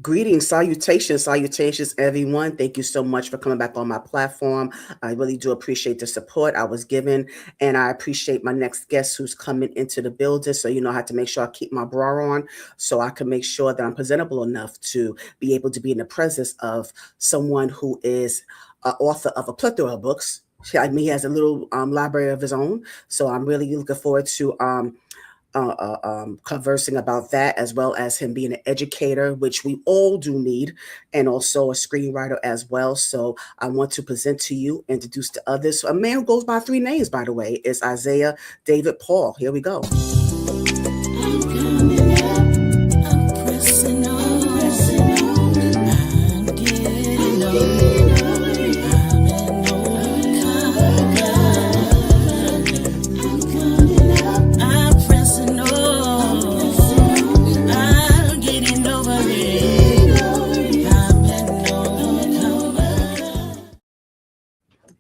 Greetings, salutations, everyone. Thank you so much for coming back on my platform. I really do appreciate the support I was given, and I appreciate my next guest who's coming into the building. So, I have to make sure I keep my bra on so I can make sure that I'm presentable enough to be able to be in the presence of someone who is an author of a plethora of books. I mean, he has a little library of his own. So, I'm really looking forward to conversing about that, as well as him being an educator, which we all do need, and also a screenwriter as well. So I want to present to you, introduce to others, a man who goes by three names, by the way, is Isaiah David Paul. Here we go.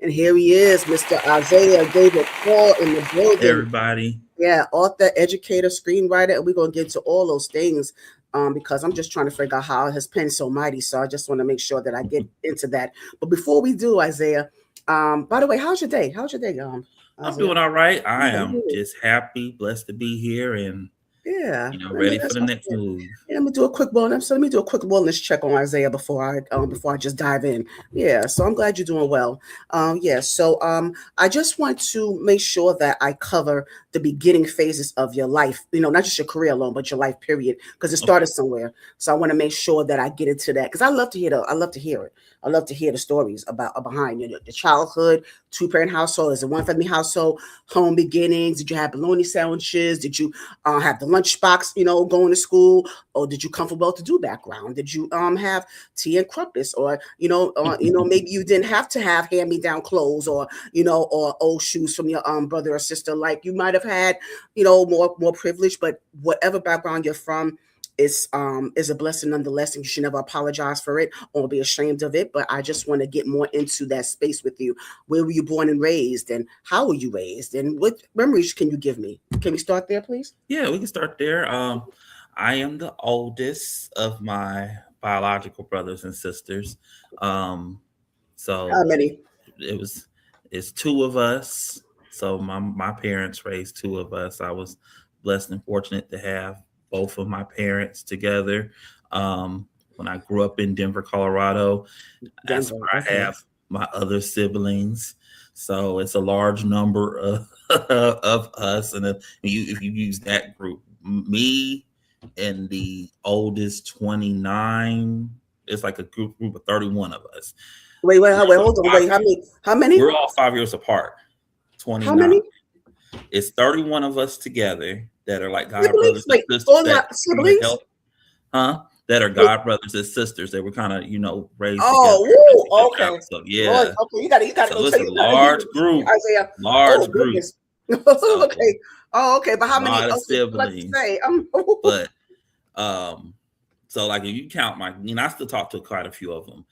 And here he is, Mr. Isaiah David Paul in the Hey building. everybody. Yeah, author, educator, screenwriter, and we're gonna get to all those things because I'm just trying to figure out how his pen's so mighty. So I just want to make sure that I get into that. But before we do, Isaiah, by the way, how's your day? How's your day, I'm Isaiah? doing all right. I Yeah, am good. just happy, blessed to be here and Yeah, I know ready for that's the my next friend. move. Yeah, I'm gonna do a quick wellness. So let me do a quick wellness check on Isaiah before I just dive in. Yeah, so I'm glad you're doing well. Yeah, so I just want to make sure that I cover the beginning phases of your life. Not just your career alone, but your life period, because it Okay. started somewhere. So I want to make sure that I get into that because I love to hear it. I love to hear the stories about behind the childhood, two-parent household, is it one family household, home beginnings? Did you have bologna sandwiches? Did you have the lunchbox, going to school, or did you come from well-to-do background? Did you have tea and crumpets, or maybe you didn't have to have hand-me-down clothes, or or old shoes from your brother or sister, like you might have had, more privilege, but whatever background you're from. Is a blessing nonetheless, and you should never apologize for it or be ashamed of it. But I just want to get more into that space with you. Where were you born and raised, and how were you raised, and what memories can you give me? Can we start there, please? Yeah, we can start there. I am the oldest of my biological brothers and sisters. Um, How so many? it was it's two of us. So my parents raised two of us. I was blessed and fortunate to have both of my parents together. Um, when I grew up in Denver, Colorado, that's Denver. where I Okay. have my other siblings. So it's a large number of of us, and if you use that group, me and the oldest 29, it's like a group of 31 of us. We're Wait, all hold on. five, Wait, how many? How many? we're all 5 years apart. How 29. many It's 31 of us together that are like god siblings? brothers and Wait, sisters all that not kind of siblings? help, huh? That are Wait. god brothers and sisters that were kind of raised together, Oh, help each woo, other out. okay. So Lord, yeah, okay. You got to so go it's tell a you got to large group, Isaiah. large Oh group. goodness. So Okay. Oh, okay. But a how many? lot of Okay, let's siblings, say but um, so like if you count I still talk to quite a few of them.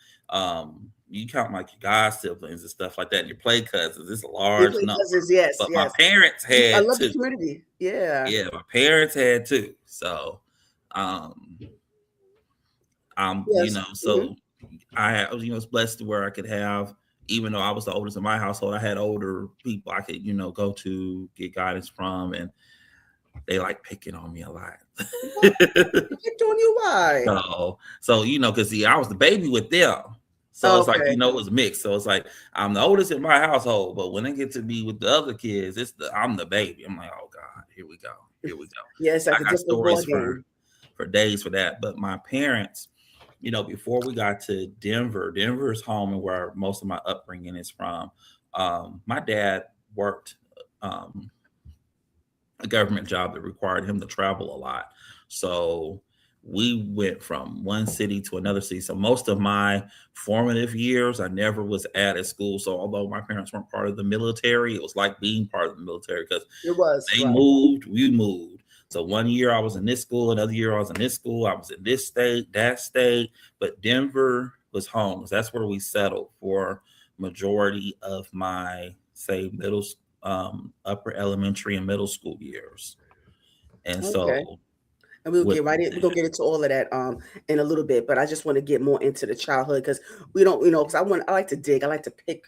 You count like your god siblings and stuff like that, and your play cousins. It's a you large play number. cousins. Yes, But my yes. parents I had love the two. community. Yeah. Yeah, my parents had two. So, um, Yes. Hmm. so I was blessed to where I could have, even though I was the oldest in my household, I had older people I could, go to get guidance from, and they like picking on me a Why? lot. They keep doing you? Why? So because see, I was the baby with them. So it's like, Okay. it was mixed. So it's like I'm the oldest in my household, but when I get to be with the other kids, I'm the baby. I'm like, oh God, here we go. Here we go. Yeah, it's I like a got different stories ball for game. days for that. But my parents, before we got to Denver is home and where most of my upbringing is from. My dad worked um, a government job that required him to travel a lot. So we went from one city to another city. So most of my formative years, I never was at a school. So although my parents weren't part of the military, it was like being part of the military because It was they right. moved, we moved. So one year I was in this school, another year I was in this school, I was in this state, that state, but Denver was home. So that's where we settled for majority of my say upper elementary and middle school years. And Okay. so And we'll with get right in. We're that. gonna get into all of that in a little bit, but I just want to get more into the childhood because we don't, because I like to dig. I like to pick.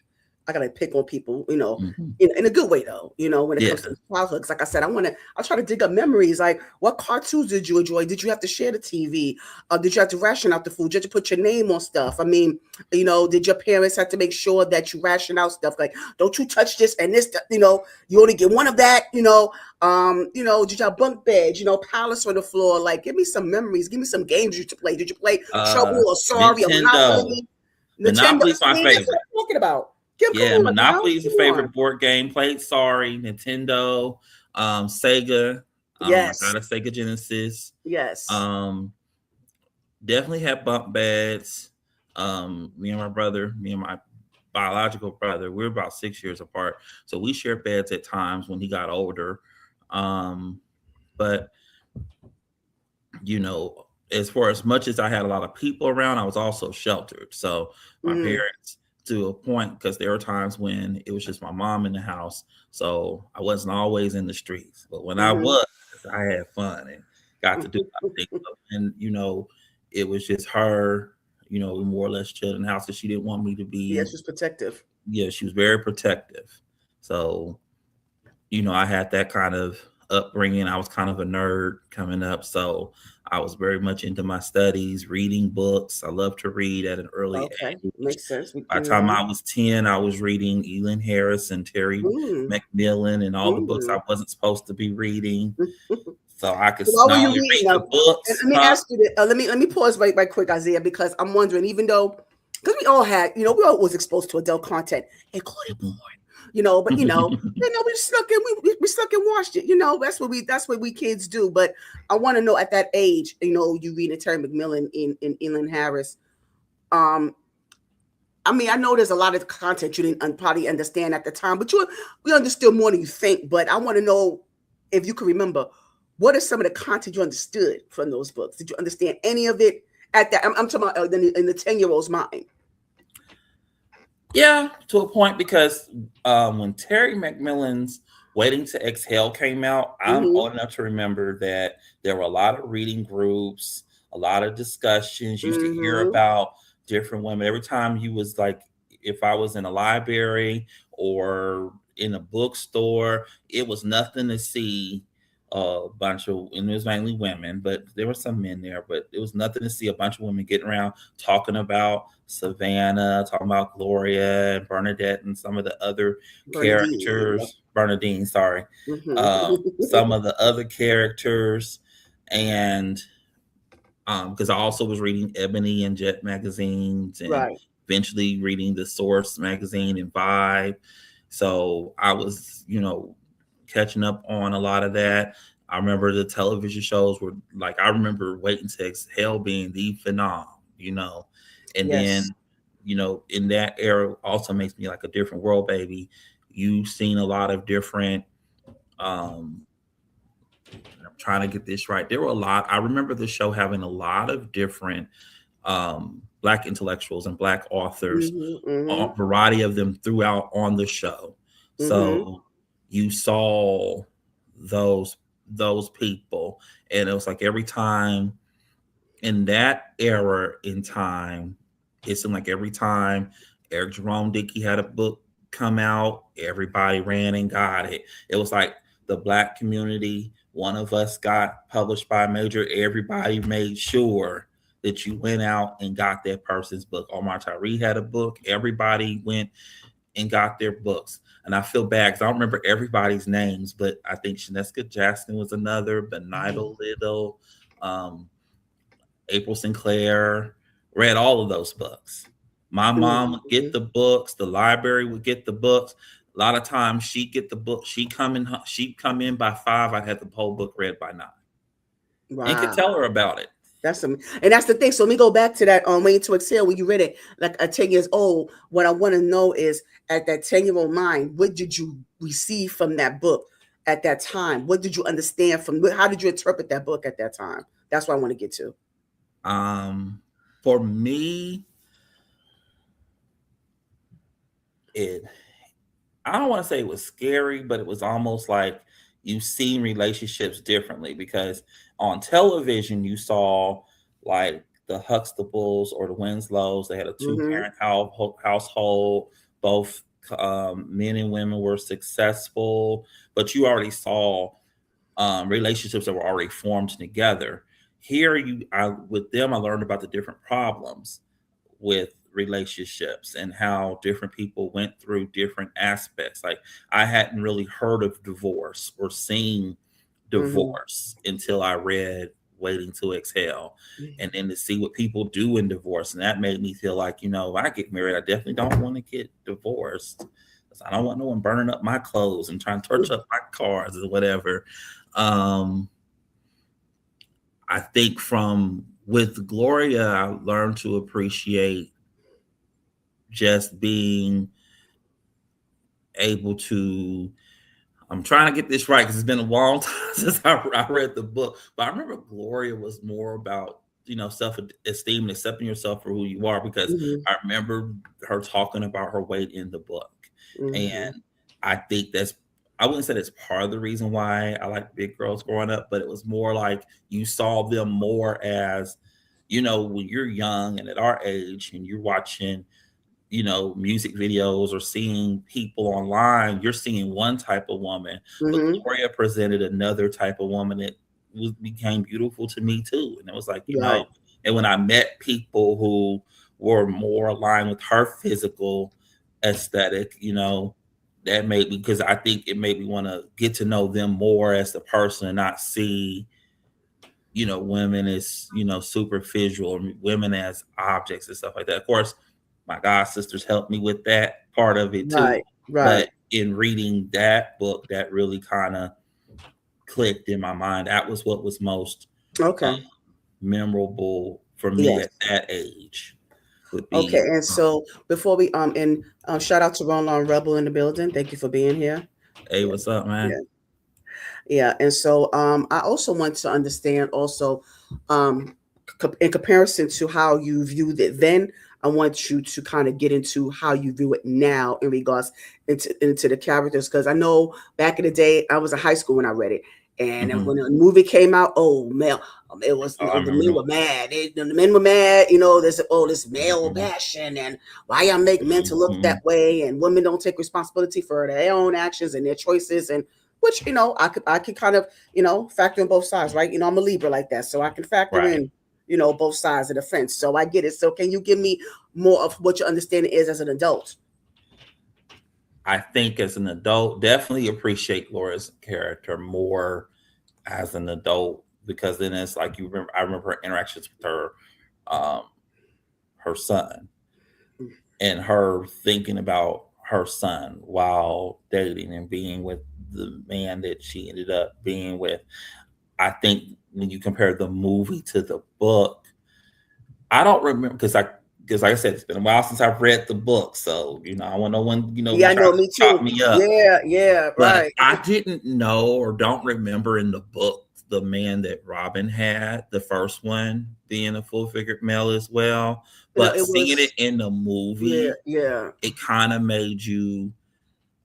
I gotta pick on people, Mhm. in a good way though. When it Yeah. comes to childhood, 'cause like I said, I try to dig up memories. Like, what cartoons did you enjoy? Did you have to share the TV? Did you have to ration out the food? Did you have to put your name on stuff? I mean, did your parents have to make sure that you ration out stuff? Like, don't you touch this and this? You only get one of that. Did you have bunk beds? Palace on the floor? Like, give me some memories. Give me some games you used to play. Did you play Trouble or Sorry or Nintendo. Monopoly? Nintendo. Monopoly's my See, that's what favorite. I'm talking about. Kim, come Yeah, on now. Monopoly is a Come on. favorite board game. Played Sorry, Nintendo, Sega. I got Yes. a Sega Genesis. Yes. Um, Definitely had bunk beds. Me and my biological brother, we're about 6 years apart, so we shared beds at times when he got older. Um, but as far as much as I had a lot of people around, I was also sheltered. So my Mm, parents, to a point, because there were times when it was just my mom in the house, so I wasn't always in the streets. But when I mm-hmm. was, I had fun and got to do a lot of things. And it was just her. We more or less chilled in the house because she didn't want me to be. Yes, was protective. Yeah, she was very protective. So I had that kind of upbringing. I was kind of a nerd coming up, so I was very much into my studies, reading books. I love to read at an early Okay, age. makes sense. By the time I was 10, I was reading Elin Harris and Terry Mm, McMillan and all the books mm. I wasn't supposed to be reading. So I could So what were not you only reading read the now? And books, let me huh? ask you this. Let me pause right quick, Isaiah, because I'm wondering, even though, because we all had, we all was exposed to adult content, including porn, but we snuck in, we snuck and watched it. That's what we kids do. But I want to know at that age, you reading Terry McMillan in Elin Harris. Um, I mean, I know there's a lot of content you didn't probably understand at the time, but we understood more than you think. But I want to know if you can remember what are some of the content you understood from those books. Did you understand any of it at that? I'm talking about in the 10-year-old's mind. Yeah, to a point, because when Terry McMillan's Waiting to Exhale came out, I'm Mm-hmm. old enough to remember that there were a lot of reading groups, a lot of discussions. You used to hear Mm-hmm. about different women. Every time you was like, if I was in a library or in a bookstore, it was nothing to see a bunch of, and it was mainly women, but there were some men there, but it was nothing to see a bunch of women getting around talking about Savannah, talking about Gloria and Bernadette and some of the other Bernadine. characters. Bernadine, sorry. Mm-hmm. Some of the other characters. And because I also was reading Ebony and Jet magazines, and Right. eventually reading the Source magazine and Vibe. So I was, catching up on a lot of that. I remember the television shows were like, I remember Waiting to Exhale being the phenom, and Yes. then, in that era also makes me like a different world, baby. You've seen a lot of different, um, I'm trying to get this right. There were a lot. I remember the show having a lot of different black intellectuals and black authors, Mm-hmm. a Mm-hmm. variety of them throughout on the show. Mm-hmm. So you saw those those people, and it was like every time in that era in time, it seemed like every time Eric Jerome Dickey had a book come out, everybody ran and got it. It was like the black community, one of us got published by a major, everybody made sure that you went out and got that person's book. Omar Tyree had a book, everybody went and got their books. And I feel bad because I don't remember everybody's names, but I think Shaneska Jackson was another, Right. Benito Little, um, April Sinclair, read all of those books. My mom would Mm-hmm. get the books, the library would get the books. A lot of times she'd get the book, she'd come in by 5, I'd have the whole book read by 9. And could Wow. tell her about it. And that's the thing. So let me go back to that Waiting to Exhale when you read it like at 10 years old. What I want to know is at that 10-year-old mind, what did you receive from that book at that time? What did you understand how did you interpret that book at that time? That's what I want to get to. Um, for me, it I don't want to say it was scary, but it was almost like you've seen relationships differently, because on television you saw like the Huxtables or the Winslows. They had a two Mm-hmm. parent household. Both men and women were successful, but you already saw relationships that were already formed together. Here, with them, I learned about the different problems with relationships and how different people went through different aspects. Like, I hadn't really heard of divorce or seen Mm-hmm. divorce until I read Waiting to Exhale, and then to see what people do in divorce. And that made me feel like, if I get married, I definitely don't want to get divorced. 'Cause I don't want no one burning up my clothes and trying to touch up my cars or whatever. Um, I think from with Gloria, I learned to appreciate just being able to. I'm trying to get this right because it's been a long time since I read the book. But I remember Gloria was more about, self esteem and accepting yourself for who you are, because Mm-hmm. I remember her talking about her weight in the book. Mm-hmm. And I think I wouldn't say that's part of the reason why I like big girls growing up, but it was more like you saw them more as, when you're young and at our age and you're watching, music videos or seeing people online, you're seeing one type of woman, but Mm-hmm. Gloria presented another type of woman that became beautiful to me too. And it was like, Right. and when I met people who were more aligned with her physical aesthetic, that made me, because I think it made me want to get to know them more as the person and not see, women as, superficial, women as objects and stuff like that. Of course, my god sisters helped me with that part of it too. Right. Right. But in reading that book, that really kind of clicked in my mind. That was what was most um, Okay. memorable for me Yes. at that age. Would Okay. be, And so before we and shout out to Ron Rebel in the building. Thank you for being here. hey, Yeah. what's up, man? Yeah. Yeah. And so I also want to understand also um in comparison to how you viewed it then, I want you to kind of get into how you view it now in regards into the characters, because I know back in the day I was in high school when I read it, and Hmm. when the movie came out, oh man, it was, Oh, I the remember men them. were mad. The men were mad. There's this male Hmm. passion, and why y'all make men to look Hmm. that way, and women don't take responsibility for their own actions and their choices, and which I could kind of factor in both sides, right? I'm a Libra like that, so I can factor Right. in both sides of the fence. So I get it. So can you give me more of what your understanding is as an adult? I think as an adult, definitely appreciate Laura's character more as an adult, because then it's like, I remember her interactions with um her son, and her thinking about her son while dating and being with the man that she ended up being with. I think when you compare the movie to the book, I don't remember, because like I said, it's been a while since I've read the book, so I want no one Yeah, I trying know, to me chop too. me up. Yeah, yeah, But right. I didn't know or don't remember in the book the man that Robin had, the first one, being a full figured male as well. But It seeing it was, in the yeah, movie, yeah. it kind of made you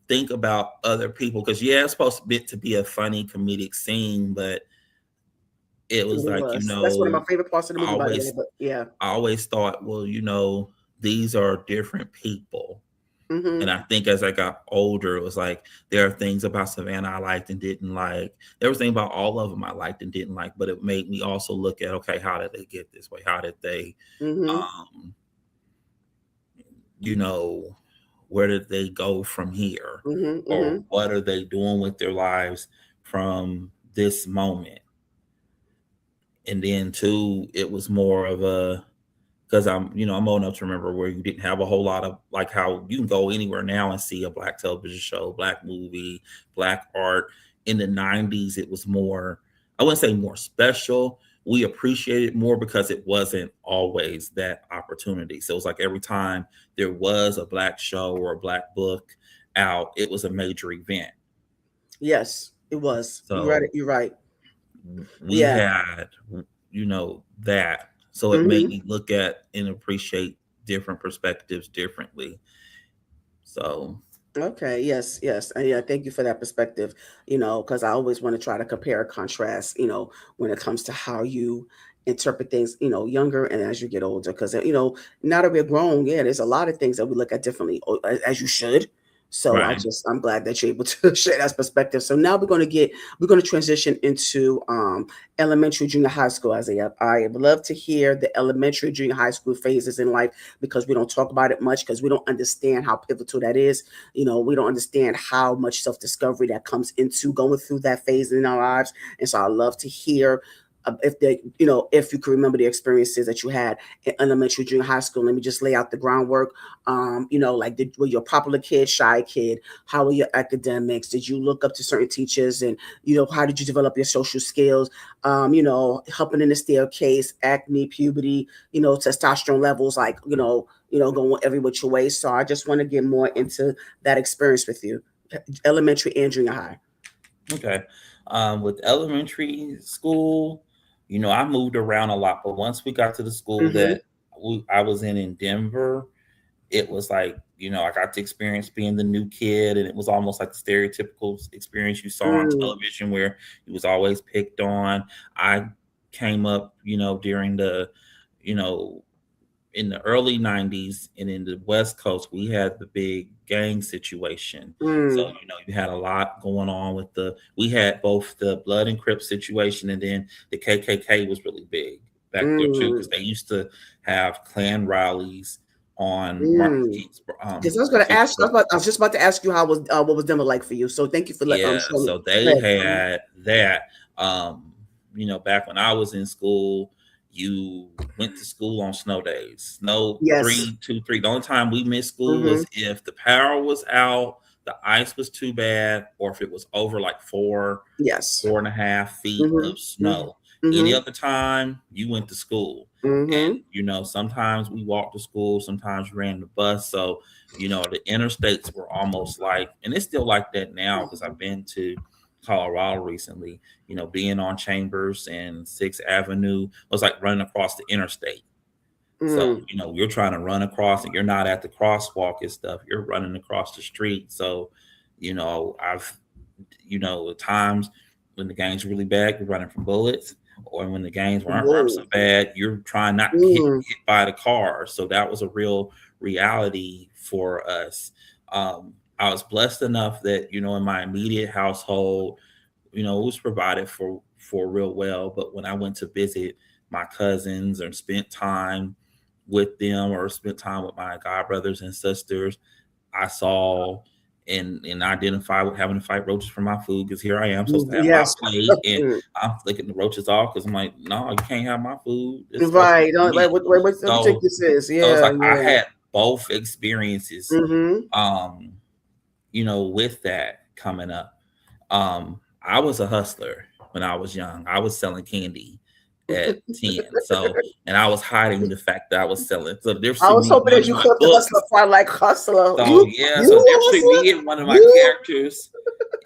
think about other people. Because, yeah, it's supposed to be a funny comedic scene, but it It was like, was. That's one of my favorite parts of the I movie, by the way. always, But yeah. I always thought, well, these are different people. Mm-hmm. And I think as I got older, it was like there are things about Savannah I liked and didn't like. There was things about all of them I liked and didn't like, but it made me also look at, okay, how did they get this way? How did they, Mm-hmm. um, you know, where did they go from here? Mm-hmm. Or Mm-hmm. what are they doing with their lives from this moment? And then two, it was more of a, because I'm old enough to remember where you didn't have a whole lot of, like, how you can go anywhere now and see a black television show, black movie, black art. In the 90s, it was more, I wouldn't say more special. We appreciated it more because it wasn't always that opportunity. So it was like every time there was a black show or a black book out, it was a major event. Yes, it was. You read it. So You're right. we Yeah. had, that. So it made Mm-hmm. me look at and appreciate different perspectives differently. So Okay, yes, yes. And yeah, thank you for that perspective, because I always want to try to compare and contrast, when it comes to how you interpret things, younger and as you get older. Because, now that we're grown, yeah, there's a lot of things that we look at differently, as you should. So Right. I'm glad that you're able to share that perspective. So now we're going to transition into elementary, junior high school, Isaiah. I would love to hear the elementary, junior high school phases in life because we don't talk about it much because we don't understand how pivotal that is. We don't understand how much self-discovery that comes into going through that phase in our lives. And so I love to hear if you can remember the experiences that you had in elementary, junior high school. Let me just lay out the groundwork. Like were you a popular kid, shy kid? How were your academics? Did you look up to certain teachers? And how did you develop your social skills? Helping in the staircase, acne, puberty, testosterone levels, like going every which way. So I just want to get more into that experience with you, elementary and junior high. Okay. With elementary school, I moved around a lot, but once we got to the school Mm-hmm. that I was in Denver, it was like, I got to experience being the new kid, and it was almost like the stereotypical experience you saw on Mm, television where he was always picked on. I came up, during you know, in the early 90s and in the West Coast, we had the big gang situation. So, mm, you had a lot going on we had both the Blood and Crip situation, and then the KKK was really big back there too, because mm, they used to have Klan rallies on Martin Luther mm. King's Because I was going to ask, birthday. I was just about to ask you how was what was Denver like for you. So thank you for Yeah, showing me. so they Go had that. Um, back when I was in school, you went to school on snow days. Snow Yes. 3, 2, 3. The only time we missed school Mm-hmm. was if the power was out, the ice was too bad, or if it was over like Yes. 4.5 feet Mm-hmm. of snow. Any Mm-hmm. other time, you went to school. And, Mm-hmm. sometimes we walked to school, sometimes we ran the bus. So, the interstates were almost like, and it's still like that now because I've been to Colorado recently, being on Chambers and 6th Avenue was like running across the interstate. So, Mm-hmm. you're trying to run across and you're not at the crosswalk and stuff. You're running across the street. So, I've at times when the game's really bad, you're running from bullets, or when the games weren't so Whoa. bad, you're trying not to get Mm. hit by the car. So that was a real reality for us. I was blessed enough that in my immediate household, it was provided for real well. But when I went to visit my cousins or spent time with them or spent time with my god brothers and sisters, I saw and identify with having to fight roaches for my food because here I am supposed to have my Yes. plate and I'm flicking the roaches off because I'm like, no, you can't have my food. It's supposed to be Right. for Don't like me. what you think So this is. so it's Yeah. like I Yeah. had both experiences Mm-hmm. um, with that coming up. I was a hustler when I was young. I was selling candy at 10. So, and I was hiding the fact that I was selling. So the difference I between was me and hoping one that of you my caught the hustler books. part like hustler. So yeah, so the You difference between me and one of my hustler. characters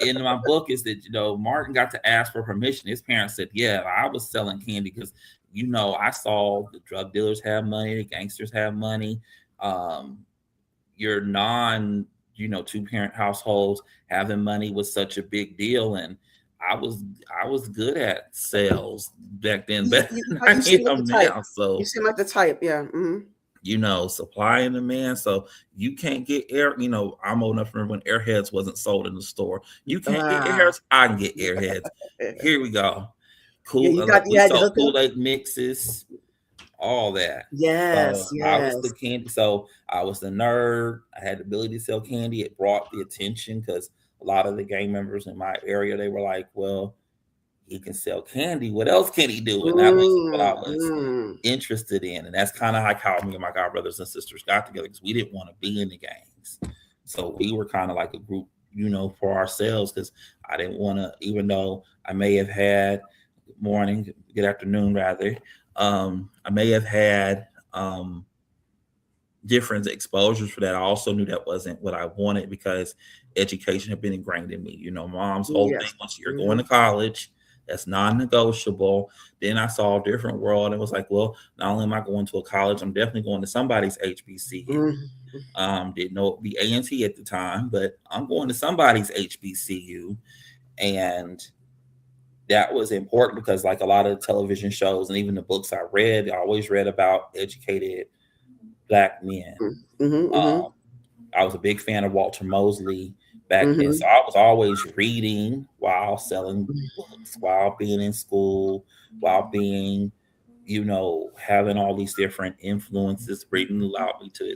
in my book is that Martin got to ask for permission. His parents said, "Yeah, I was selling candy because I saw the drug dealers have money, the gangsters have money. Um, your non 2-parent households having money was such a big deal, and I was good at sales back then, better than I You seem like the am type. now. You So seem like the type. Yeah. Mm-hmm. supply and demand. So you can't get air. I'm old enough to remember when Airheads wasn't sold in the store. You can't get Ah. Airheads. I can get Airheads. Here we go. Yeah, Cool. you We had the sold hookup. Kool-Aid mixes, all that. So Yes, I was the yes. candy. So I was the nerd. I had the ability to sell candy. It brought the attention because a lot of the gang members in my area, they were like, well, he can sell candy. What else can he do? And that wasn't what I Mm, was mm. interested in. And that's kind of like how me and my god brothers and sisters got together because we didn't want to be in the gangs. So we were kind of like a group, for ourselves because I didn't want to, even though I may have had morning, good afternoon rather. I may have had different exposures for that. I also knew that wasn't what I wanted because education had been ingrained in me. Mom's whole thing Yes. was you're going Mm-hmm. to college, That's non-negotiable. Then I saw a different world and was like, well, not only am I going to a college, I'm definitely going to somebody's HBCU. Didn't know it would be A&T at the time, but I'm going to somebody's HBCU. And that was important because, like, a lot of the television shows and even the books I read, I always read about educated Black men. I was a big fan of Walter Mosley back then. So I was always reading while selling books, while being in school, while being, having all these different influences. Reading allowed me to,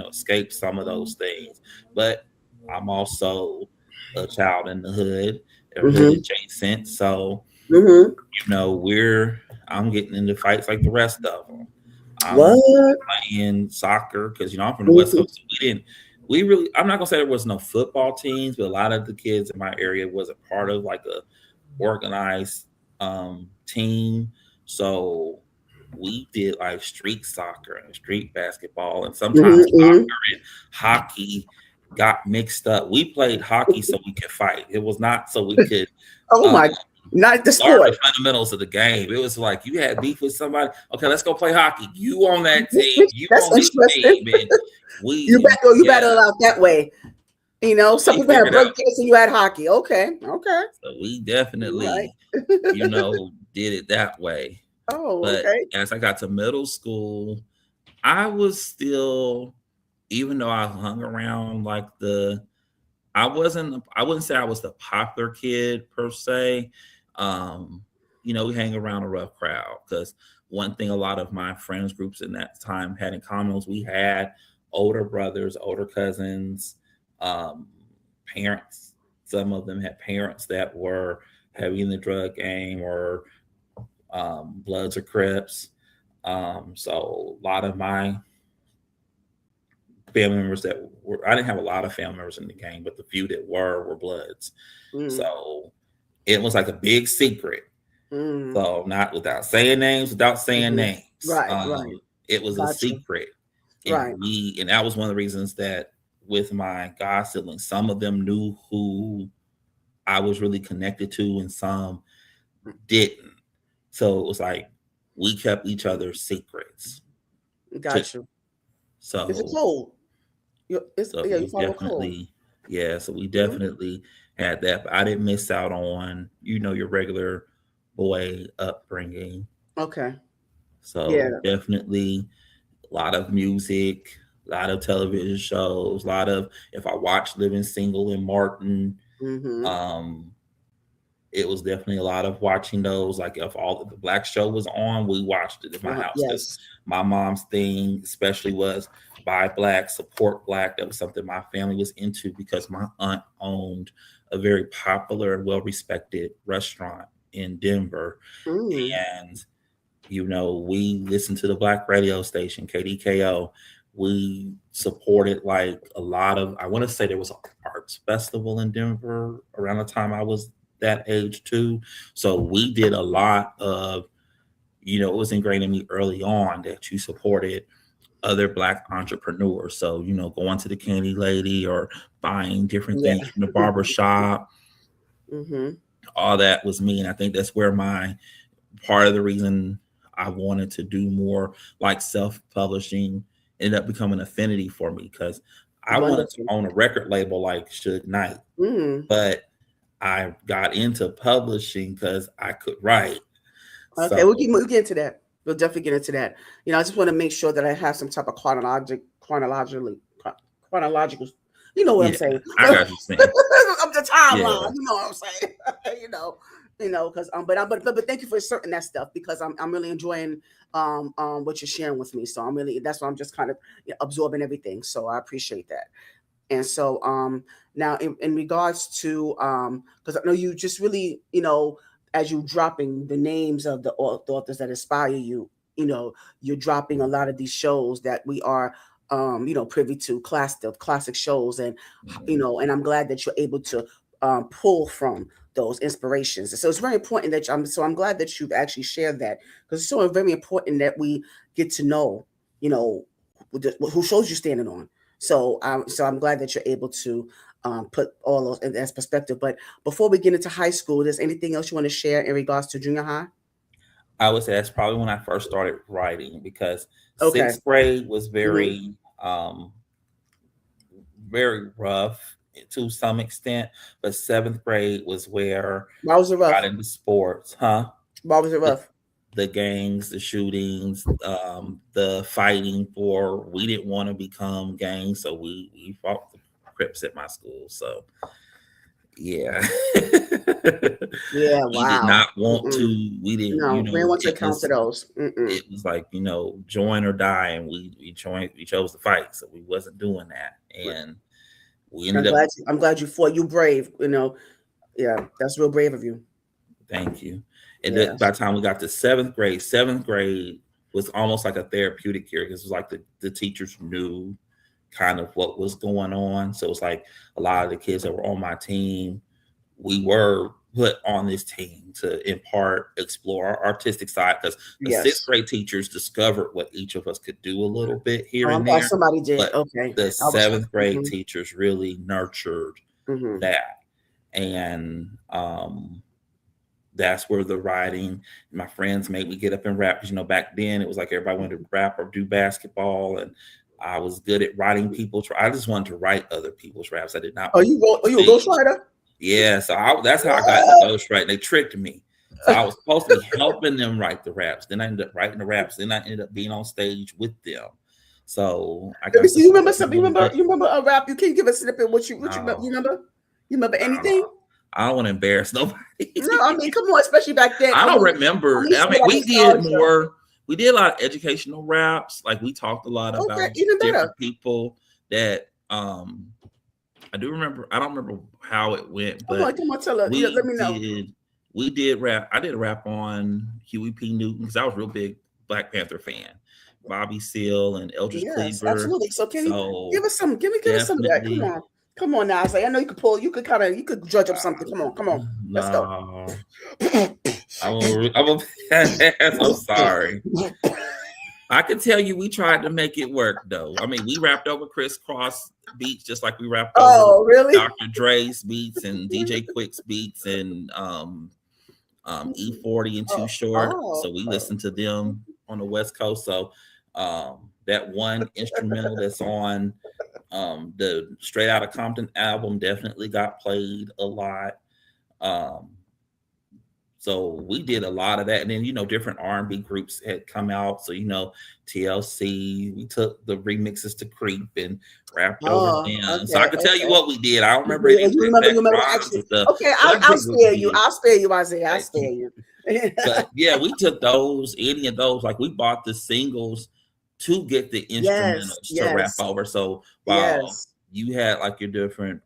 escape some of those things. But I'm also a child in the hood, or hood adjacent. So, I'm getting into fights like the rest of them. I'm playing soccer because, I'm from the West Coast. So I'm not gonna say there was no football teams, but a lot of the kids in my area was a part of like a organized team. So we did like street soccer and street basketball, and sometimes soccer and hockey got mixed up. We played hockey so we could fight. It was not so we could not the learn sport. the fundamentals of the game. It was like you had beef with somebody. Okay, let's go play hockey. You on that team. You That's on this team. And you battle out that way. Some people had break dance and you had hockey. Okay. So we definitely, did it that way. But as I got to middle school, I was still, even though I hung around like I wouldn't say I was the popular kid per se. We hang around a rough crowd because one thing a lot of my friends groups in that time had in common was we had older brothers, older cousins, parents. Some of them had parents that were heavy in the drug game or Bloods or Crips. So a lot of my family members I didn't have a lot of family members in the gang, but the few that were Bloods. So it was like a big secret. So not without saying names, Right. It was a secret. And and that was one of the reasons that with my god siblings, some of them knew who I was really connected to and some didn't. So it was like we kept each other's secrets. Gotcha. So it's cold. So we definitely had that. But I didn't miss out on, your regular boy upbringing. Okay. So definitely a lot of music, a lot of television shows, a lot of, if I watched Living Single in Martin, it was definitely a lot of watching those. Like if all the Black show was on, we watched it in my house. Because my mom's thing especially was buy Black, support Black. That was something my family was into because my aunt owned a very popular, well-respected restaurant in Denver. And, we listened to the Black radio station, KDKO. We supported like a lot of, I want to say there was an arts festival in Denver around the time I was that age too. So we did a lot of, it was ingrained in me early on that you supported other Black entrepreneurs. So, going to the Candy Lady or buying different things from the barber shop. All that was me. And I think that's where part of the reason I wanted to do more like self-publishing ended up becoming an affinity for me because I wanted to own a record label like Suge Knight. But I got into publishing because I could write. Okay, we'll get into that. We'll definitely get into that. I just want to make sure that I have some type of chronological. You know what I'm saying? I got you saying. Of the timeline. You know what I'm saying? Because but thank you for asserting that stuff because I'm really enjoying what you're sharing with me. So that's why I'm just kind of absorbing everything. So I appreciate that. And so now in regards to because I know you just really as you dropping the names of the authors that inspire you, you're dropping a lot of these shows that we are privy to, classic shows, and and I'm glad that you're able to pull from those inspirations. So it's very important that I'm glad that you've actually shared that because it's so very important that we get to know, who shows you're standing on. So I'm glad that you're able to put all those in as perspective. But before we get into high school, is anything else you want to share in regards to junior high? I would say that's probably when I first started writing, because Okay. sixth grade was Mm-hmm. very rough to some extent, but seventh grade was where Why was it I got rough? into sports, huh? Why was it The, rough? the gangs, the shootings, the fighting for. We didn't want to become gangs, so we fought the Crips at my school. So yeah, Yeah. we did Wow. not want to. Mm-mm. We didn't, No, we don't want to account to those. Mm-mm. it was like, join or die, and we chose to fight, so we wasn't doing that, and we ended up. I'm glad you fought. You brave. Yeah, that's real brave of you. Thank you. And then by Yes. the time we got to seventh grade was almost like a therapeutic year, because it was like the teachers knew kind of what was going on. So it's like a lot of the kids that were on my team, we were put on this team to in part explore our artistic side, because the sixth Yes. grade teachers discovered what each of us could do a little bit here Oh, I'm and glad there. somebody did. But Okay. the I was. seventh grade Mm-hmm. teachers really nurtured Mm-hmm. that. And that's where the writing, my friends made me get up and rap, because back then it was like everybody wanted to rap or do basketball, and I was good at writing people's. I just wanted to write other people's raps. I did not Oh, want you a to sing. ghostwriter? Yeah, so that's how I got into ghostwriting. They tricked me. So I was supposed to be helping them write the raps. Then I ended up writing the raps. Then I ended up being on stage with them. So I Let me got see. to You remember something? but You remember a rap? You can give a snippet. You remember? no, You remember? You remember no, anything? I don't want to embarrass nobody. No, I mean, come on. Especially back then. I I don't mean, remember. I mean, like we did nostalgia. more. We did a lot of educational raps. Like, we talked a lot Okay, about even better. different people that I do remember. I don't remember how it went, Come but on, tell her. Yeah, let we me know. did we did rap. I did a rap on Huey P. Newton, because I was a real big Black Panther fan. Bobby Seale and Eldridge Yes, Cleaver. absolutely. So can you So give us some? Give us some of that. definitely, Come on now. I say I know you could pull. You could you could judge up something. Come on. Let's go. no. I'm I'm sorry. I can tell you we tried to make it work, though. I mean, we rapped over crisscross beats, just like we rapped over Oh, really? Dr. Dre's beats and DJ Quick's beats and E40 and Too Short. So we listened to them on the West Coast. So that one instrumental that's on the Straight Outta Compton album definitely got played a lot. So we did a lot of that, and then different R&B groups had come out. So TLC, we took the remixes to Creep and rapped over them. So I can tell you what we did. I don't remember any You remember rhymes actually? and stuff. Okay, But I'll spare you. I'll spare you, Isaiah. I'll spare you. But yeah, we took any of those. Like, we bought the singles to get the instrumentals to rap over. So while you had like your different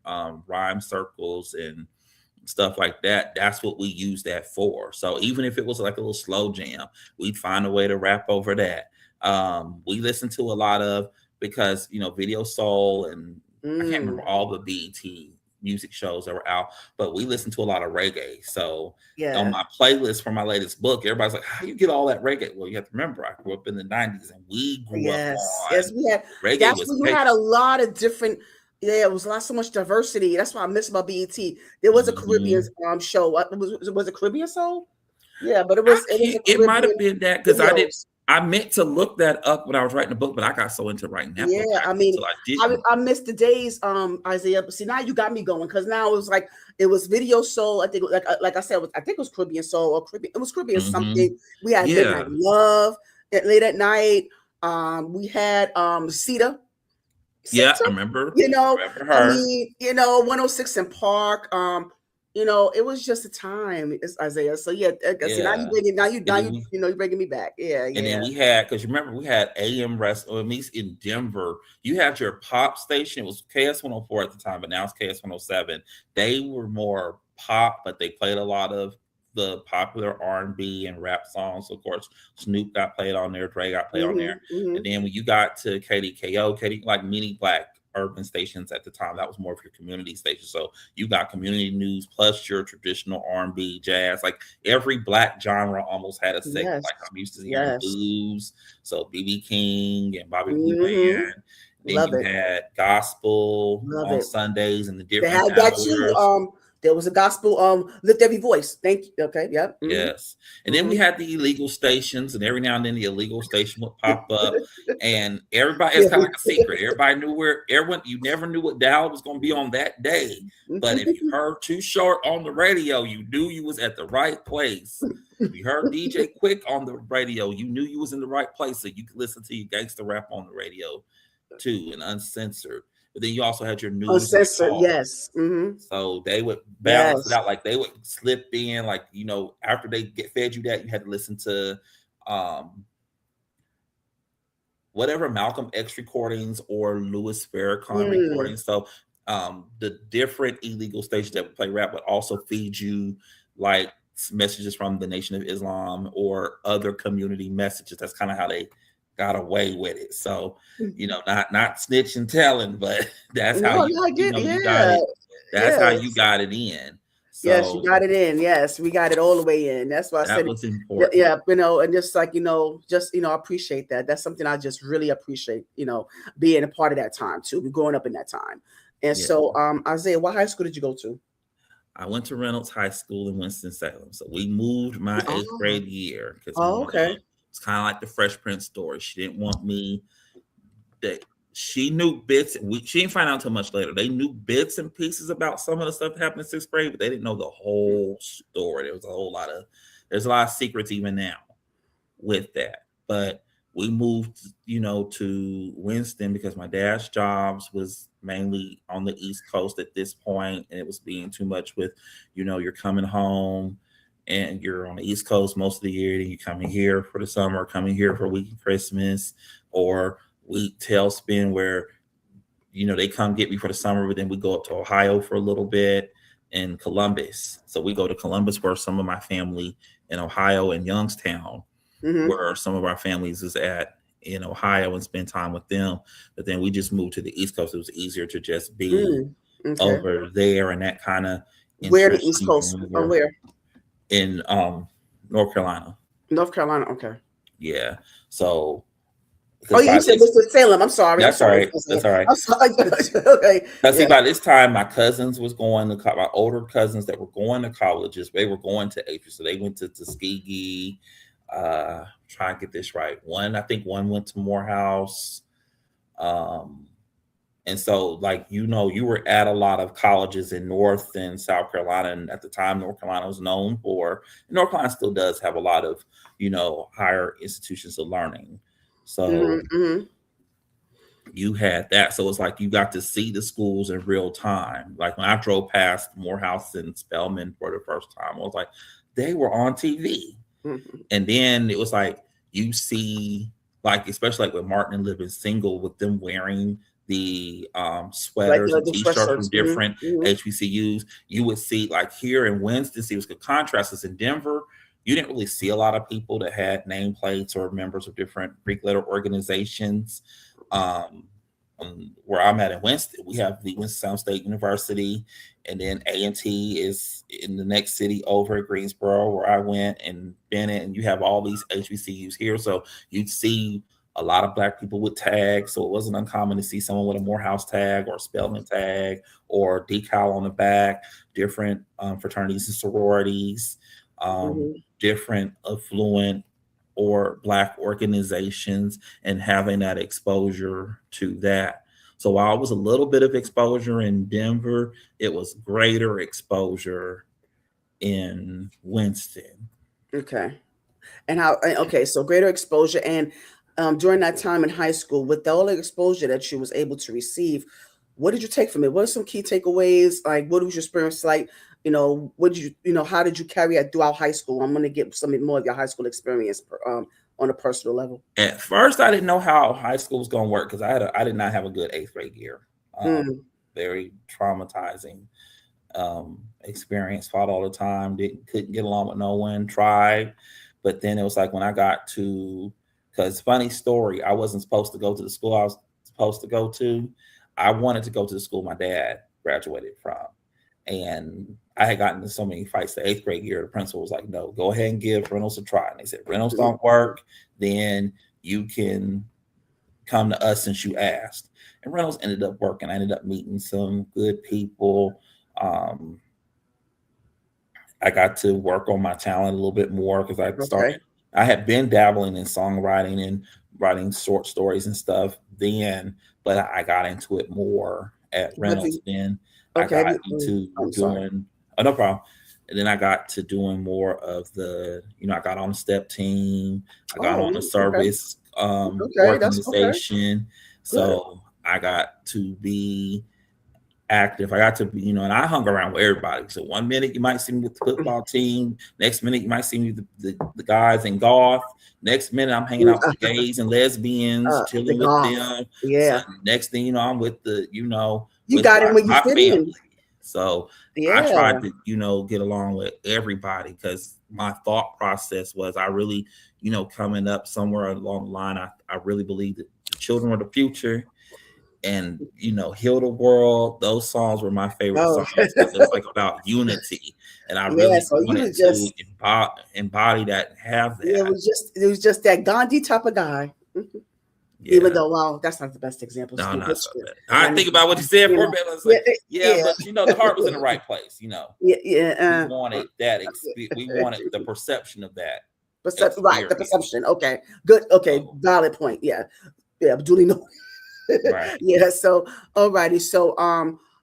rhyme circles and stuff like that, that's what we used that for. So even if it was like a little slow jam, we'd find a way to rap over that. We listened to a lot of, because Video Soul, and I can't remember all the BET music shows that were out, but we listened to a lot of reggae. So on my playlist for my latest book, everybody's like, how you get all that reggae? Well, you have to remember, I grew up in the 90s, and we grew up on we had reggae. That's when you had a lot of different. Yeah, it was so much diversity. That's why I miss about BET. There was a Caribbean show. Was it Caribbean Soul? Yeah, but it was. It might have been that, because I meant to look that up when I was writing the book, but I got so into writing that book. Yeah, I mean, I missed the days, Isaiah. But see, now you got me going, because now it was Video Soul. I think, like I said, I think it was Caribbean Soul or Caribbean. It was Caribbean something. We had Midnight Love late at night. We had Sita. Yeah, I remember. I remember her. I mean, 106 in Park. It was just a time, Isaiah. So yeah, see, now you're bringing me back. Yeah, and then we had, because remember, we had AM rest, or at least in Denver, you had your pop station. It was KS 104 at the time, but now it's KS 107. They were more pop, but they played a lot of the popular R&B and rap songs. Of course, Snoop got played on there, Dre got played on there. And then when you got to KDKO, like many Black urban stations at the time, that was more of your community station. So you got community news plus your traditional R&B, jazz. Like, every Black genre almost had a segment. Like, I'm used to hearing blues, so BB King and Bobby Blue Band, Then Love you it. had gospel Love on it. Sundays and the They different had that too. hours. There was a gospel, lift every voice. Thank you. Okay, yep. Yes. And then we Hmm. had the illegal stations, and every now and then the illegal station would pop up, and everybody, it's Yeah. kind of like a secret. Everybody knew where everyone, you never knew what dial was going to be on that day. But if you heard Too Short on the radio, you knew you was at the right place. If you heard DJ Quick on the radio, you knew you was in the right place, so you could listen to your gangster rap on the radio too, and uncensored. But then you also had your news and Uncensored, talk. yes. Hmm. So they would balance it Yes. out. Like they would slip in, like, after they fed you that, you had to listen to um whatever Malcolm X recordings or Louis Farrakhan Mm. recordings. So the different illegal stations that would play rap would also feed you like messages from the Nation of Islam or other community messages. That's kind of how they got away with it. So, not snitch and telling, but that's how No, no, I get, you got yeah. it. That's how you Yes. got it in. Yes, you So got it in. Yes, we got it all the way in. That's why I that said, was important. yeah, and just like, I appreciate that. That's something I just really appreciate, being a part of that time too. We growing up in that time. And Yeah. so, Isaiah, what high school did you go to? I went to Reynolds High School in Winston-Salem. So we moved my eighth Oh, grade year because my oh, mom, okay. it's kind of like the Fresh Prince story. She didn't want me that she knew bits. She didn't find out until much later. They knew bits and pieces about some of the stuff that happened in sixth grade, but they didn't know the whole story. There's a lot of secrets even now with that. But we moved, to Winston because my dad's jobs was mainly on the East Coast at this point, and it was being too much with, you're coming home and you're on the East Coast most of the year, and you coming here for the summer, coming here for a week of Christmas, or we tailspin where, they come get me for the summer, but then we go up to Ohio for a little bit in Columbus. So we go to Columbus where some of my family in Ohio and Youngstown, Mm-hmm. where some of our families is at in Ohio, and spend time with them. But then we just moved to the East Coast. It was easier to just be Okay. over there, and that kind of Where the entrenched East me Coast? more Where? in North Carolina. North Carolina. Okay. Yeah. So Oh, because yeah, you by said this, Winston Salem. I'm sorry. I'm that's all sorry. right. That's all right. I'm sorry. Okay. Now, see, Yeah. by this time, my cousins was going to my older cousins that were going to colleges. They were going to Atria, so they went to Tuskegee. Try and get this right. I think one went to Morehouse. And so, like, you were at a lot of colleges in North and South Carolina. And at the time, North Carolina was known for, and North Carolina still does have a lot of, higher institutions of learning. So Mm-hmm. you had that. So it's like you got to see the schools in real time. Like when I drove past Morehouse and Spelman for the first time, I was like, they were on TV. Mm-hmm. And then it was like you see, like, especially like with Martin and Living Single, with them wearing the Like sweaters and the t-shirts from sweatshirts. different Mm-hmm. HBCUs, you would see, like, here in Winston, see, it was good contrast. Is in Denver, you didn't really see a lot of people that had nameplates or members of different Greek letter organizations. um where I'm at in Winston, we have the Winston State University, and then A&T is in the next city over at Greensboro, where I went, and Bennett, and you have all these HBCUs here. So you'd see a lot of Black people with tags. So it wasn't uncommon to see someone with a Morehouse tag or a Spelman tag or decal on the back, different fraternities and sororities, Mm-hmm. different affluent or Black organizations, and having that exposure to that. So while it was a little bit of exposure in Denver, it was greater exposure in Winston. Okay. Okay, so greater exposure. And during that time in high school, with all the exposure that you was able to receive, what did you take from it? What are some key takeaways? Like, what was your experience like? What did how did you carry it throughout high school? I'm going to get some more of your high school experience on a personal level. At first, I didn't know how high school was going to work because I did not have a good eighth grade year. Mm. Very traumatizing experience. Fought all the time. Couldn't get along with no one. Tried, but then it was like when I got to, because funny story, I wasn't supposed to go to the school I was supposed to go to. I wanted to go to the school my dad graduated from, and I had gotten into so many fights the eighth grade year. The principal was like, no, go ahead and give Reynolds a try. And they said, Reynolds don't work, then you can come to us since you asked. And Reynolds ended up working. I ended up meeting some good people. I got to work on my talent a little bit more because Okay. I had been dabbling in songwriting and writing short stories and stuff then, but I got into it more at Have Reynolds. you, Then I okay. Have got you, into I'm sorry. doing, oh, no problem. And then I got to doing more of the, I got on the step team, I got Oh, on a okay. service Okay. That's okay. organization. Good. So I got to be active. I got to be, and I hung around with everybody. So one minute you might see me with the football team. Next minute you might see me with the guys in golf. Next minute I'm hanging out with the gays and lesbians, The chilling with golf. them. So Yeah. next thing you know, I'm with the, You with got in where you my fit family. in. So I Yeah. tried to, get along with everybody because my thought process was I really, coming up somewhere along the line, I really believe that the children are the future and heal the world. Those songs were my favorite Oh, songs because it was like about unity, and I yeah. really So you wanted was to just, embody that and have yeah, that. it was just that Gandhi type of guy. Mhm. Even Yeah, though, well, that's not the best example. no, Excuse, not so bad. and I I need think to, about what you said you for a know, minute. I was yeah, like, yeah, yeah, but the heart was in the right place. yeah, We yeah. wanted that. We wanted the perception of that Right, the experience. perception. Okay, good. Okay, So, valid point. Yeah, yeah, duly noted. right, Yeah. So, alrighty. So,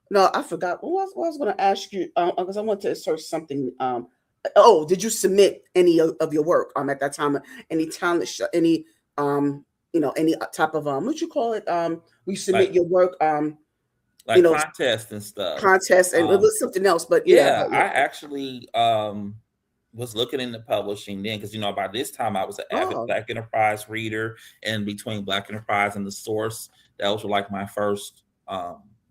no, I forgot. What I was going to ask you? Because I want to search something. Oh, did you submit any of your work? At that time, any talent show, any any type of what you call it? We submit like your work. You like know, contests and stuff. contest, and it Um, was something else. But yeah, Yeah, I actually was looking into publishing then because by this time I was an avid oh, Black Enterprise reader, and between Black Enterprise and The Source, those were like my first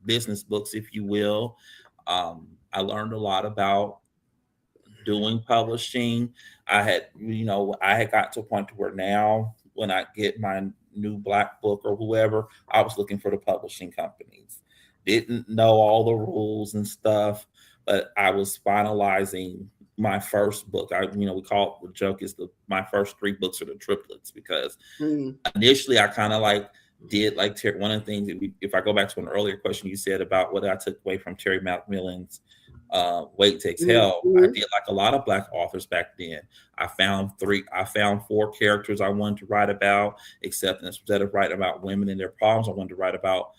business books, if you will. I learned a lot about doing publishing. I had got to a point to where now when I get my new Black book or whoever, I was looking for the publishing companies. Didn't know all the rules and stuff, but I was finalizing my first book. We call it, the joke is my first three books are the triplets because mm, initially I kind of like did like one of the things that if I go back to an earlier question you said about what I took away from Terry McMillan's Weight Takes Hell, I mm, did like a lot of Black authors back then. I found four characters I wanted to write about, except instead of writing about women and their problems, I wanted to write about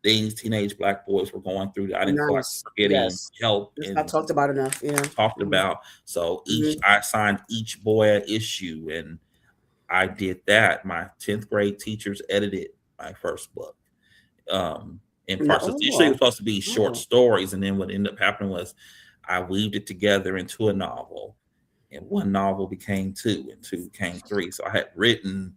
things teenage Black boys were going through that I didn't feel like nice. were getting Yes, help it's not and talked about enough. Yeah. talked Mm-hmm. about. So Mm-hmm. I assigned each boy an issue, and I did that. My 10th grade teachers edited my first book. In No, parts. Initially, it was supposed to be short oh, stories, and then what ended up happening was I weaved it together into a novel, and one novel became two, and two became three. So I had written,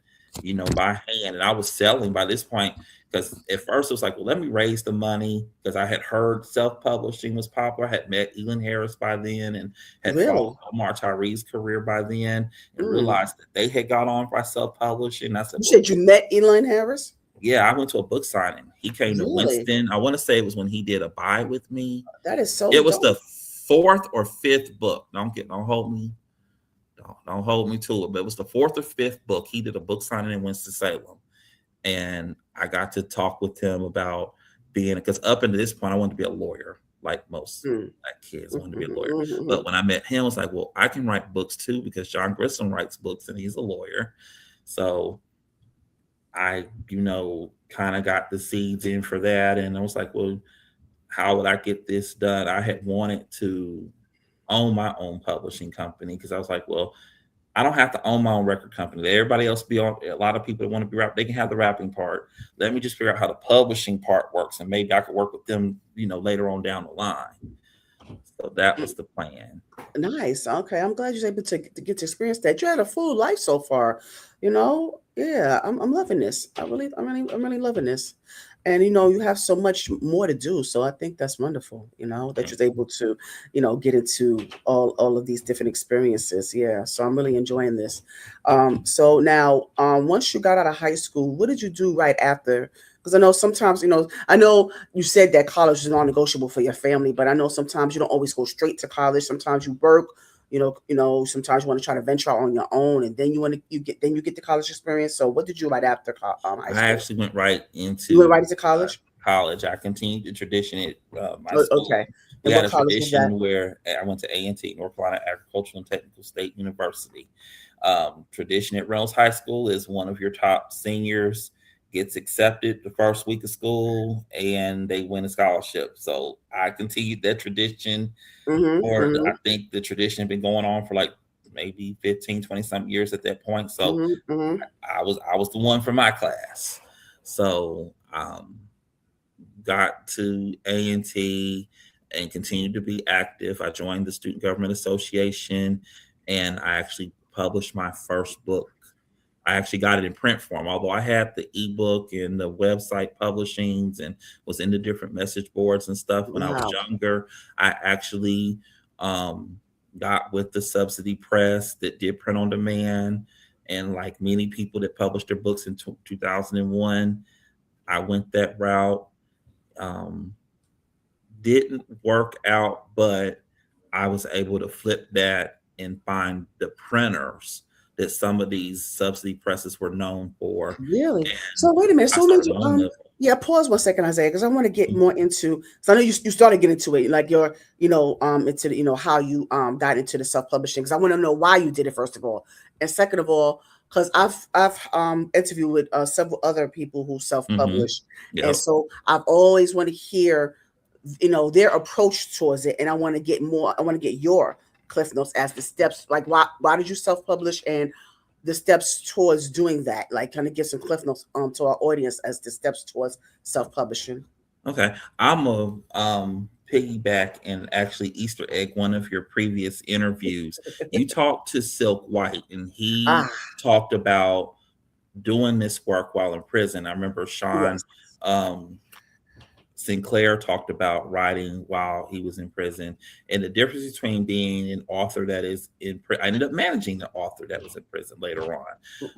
by hand, and I was selling by this point because at first it was like, well, let me raise the money because I had heard self-publishing was popular. I had met Elin Harris by then and had followed really? Omar Tyree's career by then and Mm. realized that they had got on by self-publishing. I said, You well, said you met Elaine Harris? yeah, I went to a book signing. He came to Really? Winston. I want to say it was when he did Abide with me. That is so It was dope. the fourth or fifth book. Don't hold me to it. But it was the fourth or fifth book. He did a book signing in Winston Salem, and I got to talk with him about being because up until this point I wanted to be a lawyer, like most Mm. Black kids wanted to be a lawyer. Mm-hmm. But when I met him, I was like, well, I can write books too because John Grissom writes books and he's a lawyer. So I, kind of got the seeds in for that. And I was like, well, how would I get this done? I had wanted to own my own publishing company because I was like, well, I don't have to own my own record company. Let everybody else be on. A lot of people that want to be rap, they can have the rapping part. Let me just figure out how the publishing part works, and maybe I could work with them, later on down the line. So that was the plan. Nice. Okay. I'm glad you're able to get to experience that. You had a full life so far. Yeah, I'm loving this. I'm really loving this. And you have so much more to do. So I think that's wonderful, that Thank you're you. able to, get into all of these different experiences. Yeah. So I'm really enjoying this. So now once you got out of high school, what did you do right after? Because I know sometimes, I know you said that college is non-negotiable for your family, but I know sometimes you don't always go straight to college. Sometimes you work, Sometimes you want to try to venture out on your own, and then you get the college experience. So what did you right after high I school? actually went right You went into right into college? college. I continued the tradition at my school. Okay. We And had what a college was that? tradition where I went to A&T, North Carolina Agricultural and Technical State University. Tradition at Reynolds High School is one of your top seniors gets accepted the first week of school and they win a scholarship. So I continued that tradition Mm-hmm. for, Mm-hmm. I think the tradition had been going on for like maybe 15, 20 some years at that point. So Mm-hmm. Mm-hmm. I was the one for my class. So got to A&T and continued to be active. I joined the Student Government Association and I actually published my first book. I actually got it in print form, although I had the ebook and the website publishings and was into different message boards and stuff when I was Wow. younger. I actually um, got with the subsidy press that did print on demand. And like many people that published their books in 2001, I went that route. Um, didn't work out, but I was able to flip that and find the printers that some of these subsidy presses were known for. Really? And So wait a minute. I So what made started you my own mill. yeah, pause 1 second, Isaiah, because I want to get more into, because I know you started getting into it, like you're, into the, how you got into the self-publishing. Because I want to know why you did it, first of all. And second of all, because I've interviewed with several other people who Mm-hmm. self-publish. And Yep. so I've always want to hear, their approach towards it. And I want to get more, I want to get your cliff notes as the steps, like why did you self-publish, and the steps towards doing that, like kind of give some cliff notes to our audience as the steps towards self-publishing. Okay. I'm a piggyback and actually Easter egg one of your previous interviews. You talked to Silk White and he Ah, talked about doing this work while in prison. I remember Sean yes. um, Sinclair talked about writing while he was in prison and the difference between being an author that is in prison. I ended up managing the author that was in prison later on.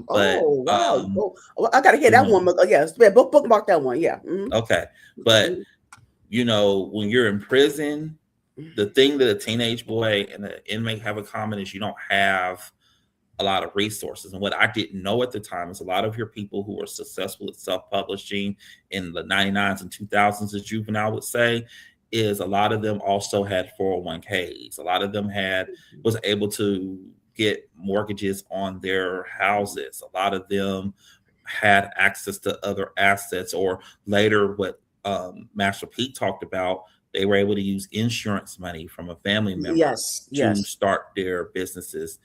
But, Oh, wow. Oh, I gotta hear you that know, one. Yes, yeah, bookmark that one. Yeah. okay. But, when you're in prison, the thing that a teenage boy and an inmate have in common is you don't have a lot of resources. And what I didn't know at the time is a lot of your people who were successful at self-publishing in the 99s and 2000s, as juvenile would say, is a lot of them also had 401ks. A lot of them was able to get mortgages on their houses. A lot of them had access to other assets, or later what Master Pete talked about, they were able to use insurance money from a family member Yes, to yes. start their businesses.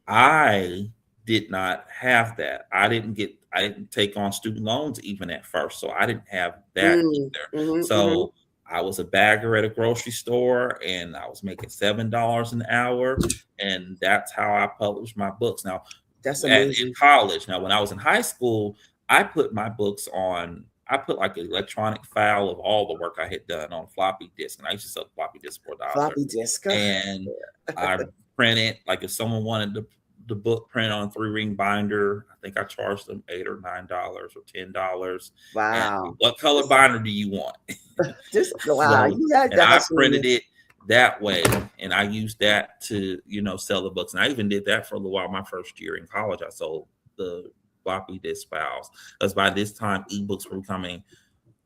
I did not have that. I didn't take on student loans even at first. So I didn't have that Mm, either. mm-hmm. So I was a bagger at a grocery store and I was making $7 an hour. And that's how I published my books. Now, That's in amazing. college, now when I was in high school, I put like an electronic file of all the work I had done on floppy disk. And I used to sell floppy disk for $1. Floppy disk. And I print it. Like if someone wanted the book print on a 3-ring binder, I think I charged them $8 or $9 or $10. And Wow. what color binder do you want? Just wow. So, You had and to I hustle. printed it that way, and I used that to sell the books. And I even did that for a little while. My first year in college, I sold the floppy disk files, because by this time ebooks were becoming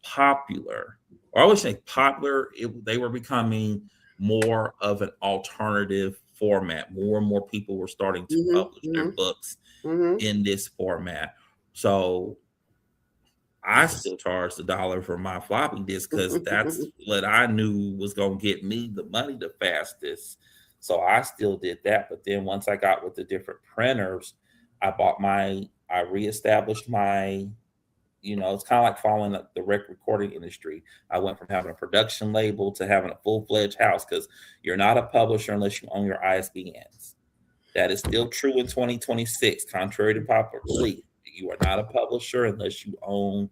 popular. Or I would say popular. They were becoming more of an alternative format. More and more people were starting to publish their Mm-hmm. books Mm-hmm. in this format. So I still charged $1 for my floppy disk because that's what I knew was going to get me the money the fastest. So I still did that. But then once I got with the different printers, I reestablished my, it's kind of like following the recording industry. I went from having a production label to having a full-fledged house, because you're not a publisher unless you own your ISBNs. That is still true in 2026, contrary to popular belief. You are not a publisher unless you own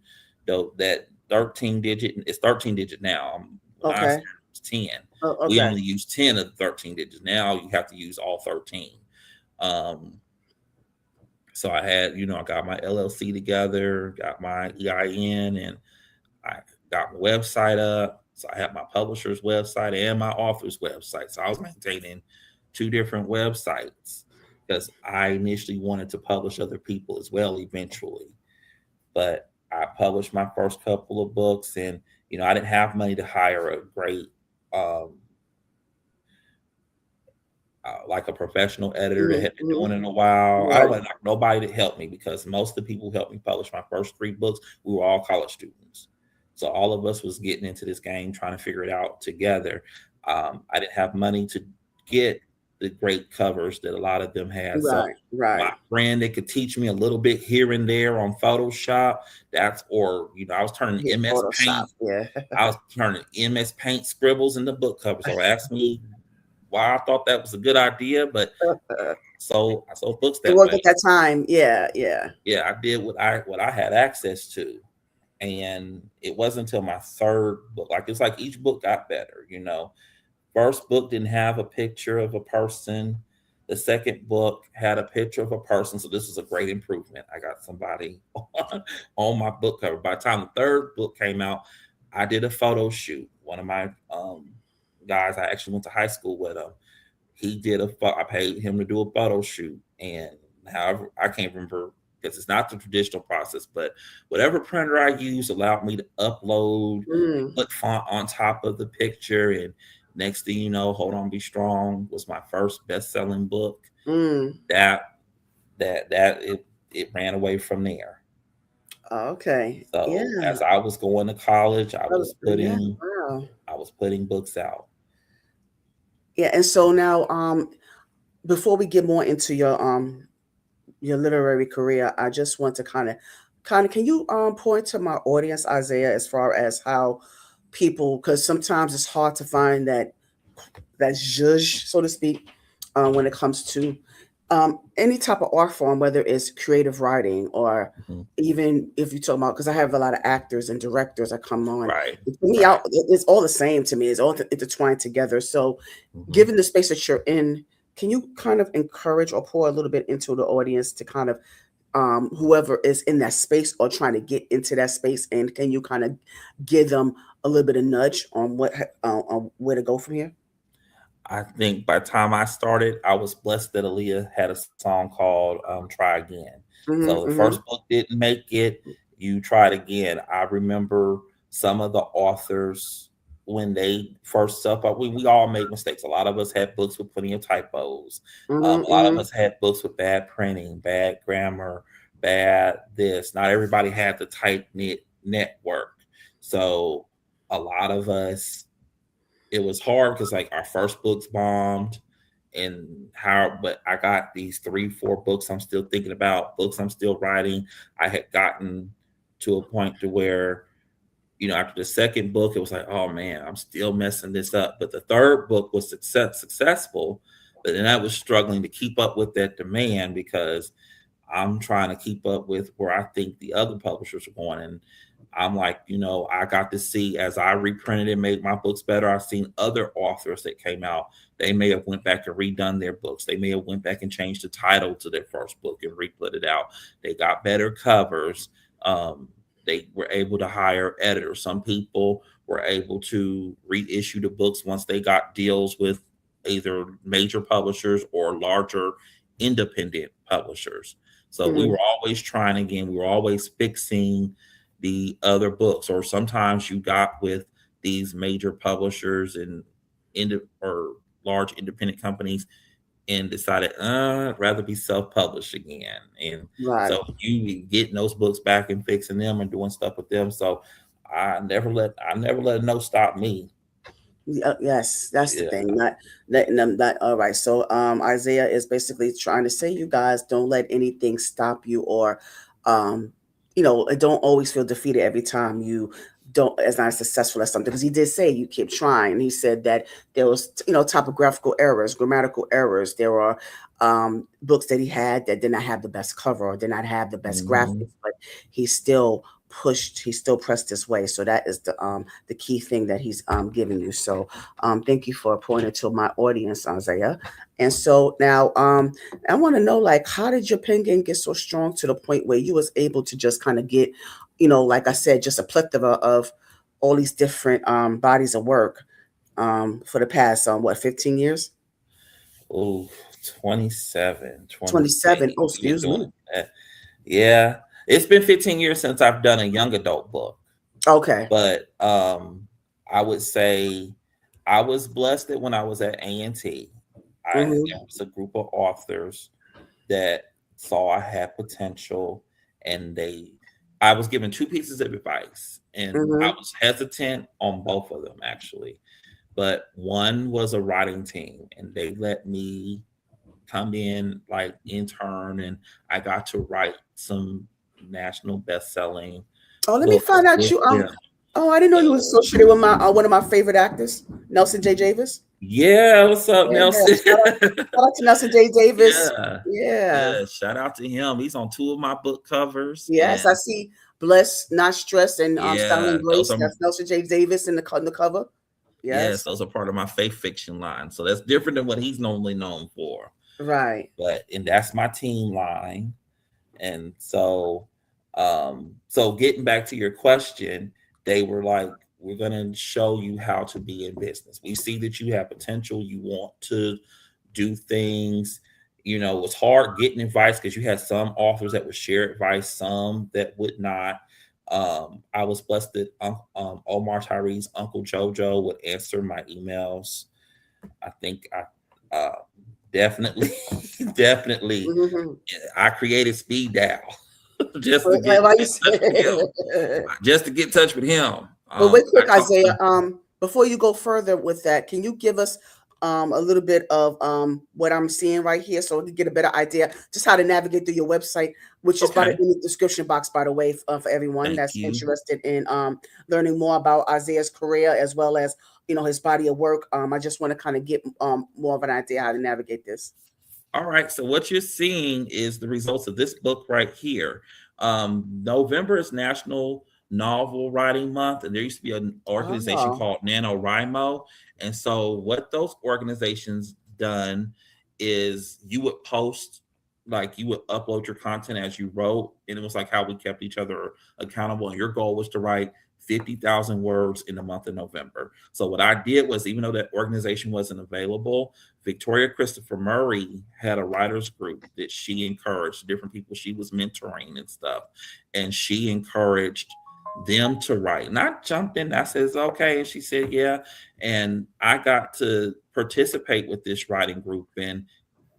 that 13 digit. It's 13 digit now. When I Okay. started, it was 10. Oh, We okay. only use 10 of the 13 digits. Now you have to use all 13. Um, so I had, I got my LLC together, got my EIN, and I got my website up. So I had my publisher's website and my author's website. So I was maintaining 2 different websites because I initially wanted to publish other people as well eventually. But I published my first couple of books, and I didn't have money to hire a great um, like a professional editor that had been Mm-hmm. doing it in a while. I don't Right. want nobody to help me because most of the people who helped me publish my first 3 books, we were all college students. So all of us was getting into this game, trying to figure it out together. I didn't have money to get the great covers that a lot of them had. So Right. my Right. friend that could teach me a little bit here and there on Photoshop, or I was turning Yeah, MS Photoshop. Paint. Yeah. I was turning MS Paint scribbles into book covers. So ask me why I thought that was a good idea, but I sold books It that worked way. at that time. Yeah. Yeah. Yeah, I did what I had access to, and it wasn't until my third book, like it's like each book got better. First book didn't have a picture of a person. The second book had a picture of a person, so this was a great improvement. I got somebody on my book cover. By the time the third book came out, I did a photo shoot. One of my guys, I actually went to high school with him. He did I paid him to do a photo shoot, and however I can't remember because it's not the traditional process, but whatever printer I used allowed me to upload and Mm. put font on top of the picture. And next thing you know, Hold On Be Strong was my first best-selling book. Mm. That it ran away from there. Okay. So Yeah. as I was going to college, I Oh, was yeah. putting Wow. I was putting books out. Yeah. And so now, before we get more into your literary career, I just want to kind of can you point to my audience, Isaiah, as far as how people, because sometimes it's hard to find that zhuzh, so to speak, when it comes to any type of art form, whether it's creative writing or Mhm. even if you talk about, because I have a lot of actors and directors that come on. Right, To me, right. it's all the same to me. It's all intertwined together. So, Mhm. given the space that you're in, can you kind of encourage or pour a little bit into the audience to kind of whoever is in that space or trying to get into that space, and can you kind of give them a little bit of nudge on on where to go from here? I think by the time I started, I was blessed that Aaliyah had a song called "Try Again." So the first Mm-hmm. book didn't make it. You tried again. I remember some of the authors when they first up. We all made mistakes. A lot of us had books with plenty of typos. Mm-hmm. A lot of us had books with bad printing, bad grammar, bad this. Not everybody had the tight knit network. So a lot of us, it was hard because like our first books bombed, and how but I got these 3 4 books I'm still thinking about, books I'm still writing. I had gotten to a point to where after the second book it was like, oh man, I'm still messing this up. But the third book was successful, but then I was struggling to keep up with that demand because I'm trying to keep up with where I think the other publishers are going. And I'm like, I got to see as I reprinted and made my books better. I've seen other authors that came out. They may have went back and redone their books. They may have went back and changed the title to their first book and re-put it out. They got better covers. They were able to hire editors. Some people were able to reissue the books once they got deals with either major publishers or larger independent publishers. So we Mm-hmm. were always trying again. We were always fixing the other books, or sometimes you got with these major publishers and or large independent companies and decided, I'd rather be self-published again. And Right. so you be getting those books back and fixing them and doing stuff with them. So I never let no stop me. Yes, that's the Yeah. thing. Not letting them. Not all right. So, Isaiah is basically trying to say, you guys don't let anything stop you, or, um, don't always feel defeated every time you don't as not successful as something. Because he did say you keep trying. He said that there was, typographical errors, grammatical errors. There are books that he had that did not have the best cover or did not have the best Mhm. graphics, but he still he still pressed his way. So that is the key thing that he's giving you. So thank you for pointing to my audience, Isaiah. And so now I want to know, like, how did your pen game get so strong to the point where you was able to just kind of get, like I said, just a plethora of all these different bodies of work for the past 15 years? Oh, 27, 27. 28. Oh, Been excuse doing me. that. Yeah. It's been 15 years since I've done a young adult book. Okay. But I would say I was blessed that when I was at A&T, Mm-hmm. there was a group of authors that saw I had potential, and I was given two pieces of advice, and I Mm-hmm. was hesitant on both of them actually. But one was a writing team, and they let me come in like intern, and I got to write some national best-selling Oh, let me books find out with you. them. Oh, I didn't know you was So associated with my one of my favorite actors, Nelson J. Davis. yeah, what's up, Yeah. Nelson? Shout out to Nelson J. Davis. Yeah, Yeah. yeah. Shout out to him. He's on two of my book covers, Yes, I and see. Blessed, Not Stressed, and Style yeah, and Grace. That's Nelson J. Davis in the cover. yes, Yes. those are part of my faith fiction line. So that's different than what he's normally known for. Right. And that's my team line. And so getting back to your question, they were like, we're going to show you how to be in business. We see that you have potential. You want to do things. It's hard getting advice because you had some authors that would share advice, some that would not. I was blessed that Omar Tyree's Uncle Jojo would answer my emails. I think I definitely, definitely, Mm-hmm. I created speed dial just to Like get why you in touch with him. say? Just to get in touch with him. But wait, I quick, talked to Isaiah. him. Before you go further with that, can you give us a little bit of what I'm seeing right here, so we can get a better idea just how to navigate through your website, which is Okay. in the description box, by the way, for everyone Thank that's you. interested in learning more about Isaiah's career as well as his body of work. I just want to kind of get more of an idea how to navigate this. All right. So what you're seeing is the results of this book right here. November is National Novel Writing Month, and there used to be an organization Oh, called NaNoWriMo. And so what those organizations done is you would post, like you would upload your content as you wrote, and it was like how we kept each other accountable. And your goal was to write 50,000 words in the month of November. So what I did was, even though that organization wasn't available, Victoria Christopher Murray had a writers group that she encouraged different people she was mentoring and stuff. And she encouraged them to write. And I jumped in. I says, okay. And she said, yeah. And I got to participate with this writing group. And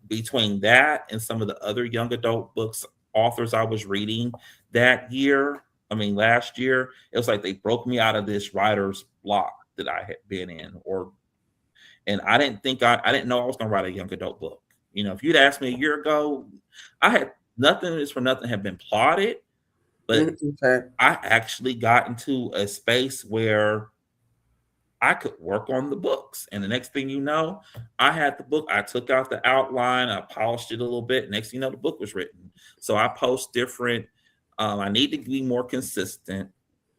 between that and some of the other young adult books, authors I was reading last year, it was like they broke me out of this writer's block that I had been in, and I didn't think I didn't know I was going to write a young adult book. If you'd asked me a year ago, I had nothing is for nothing had been plotted, but okay. I actually got into a space where I could work on the books. And the next thing you know, I had the book. I took out the outline, I polished it a little bit. Next thing you know, the book was written. So I post different. I need to be more consistent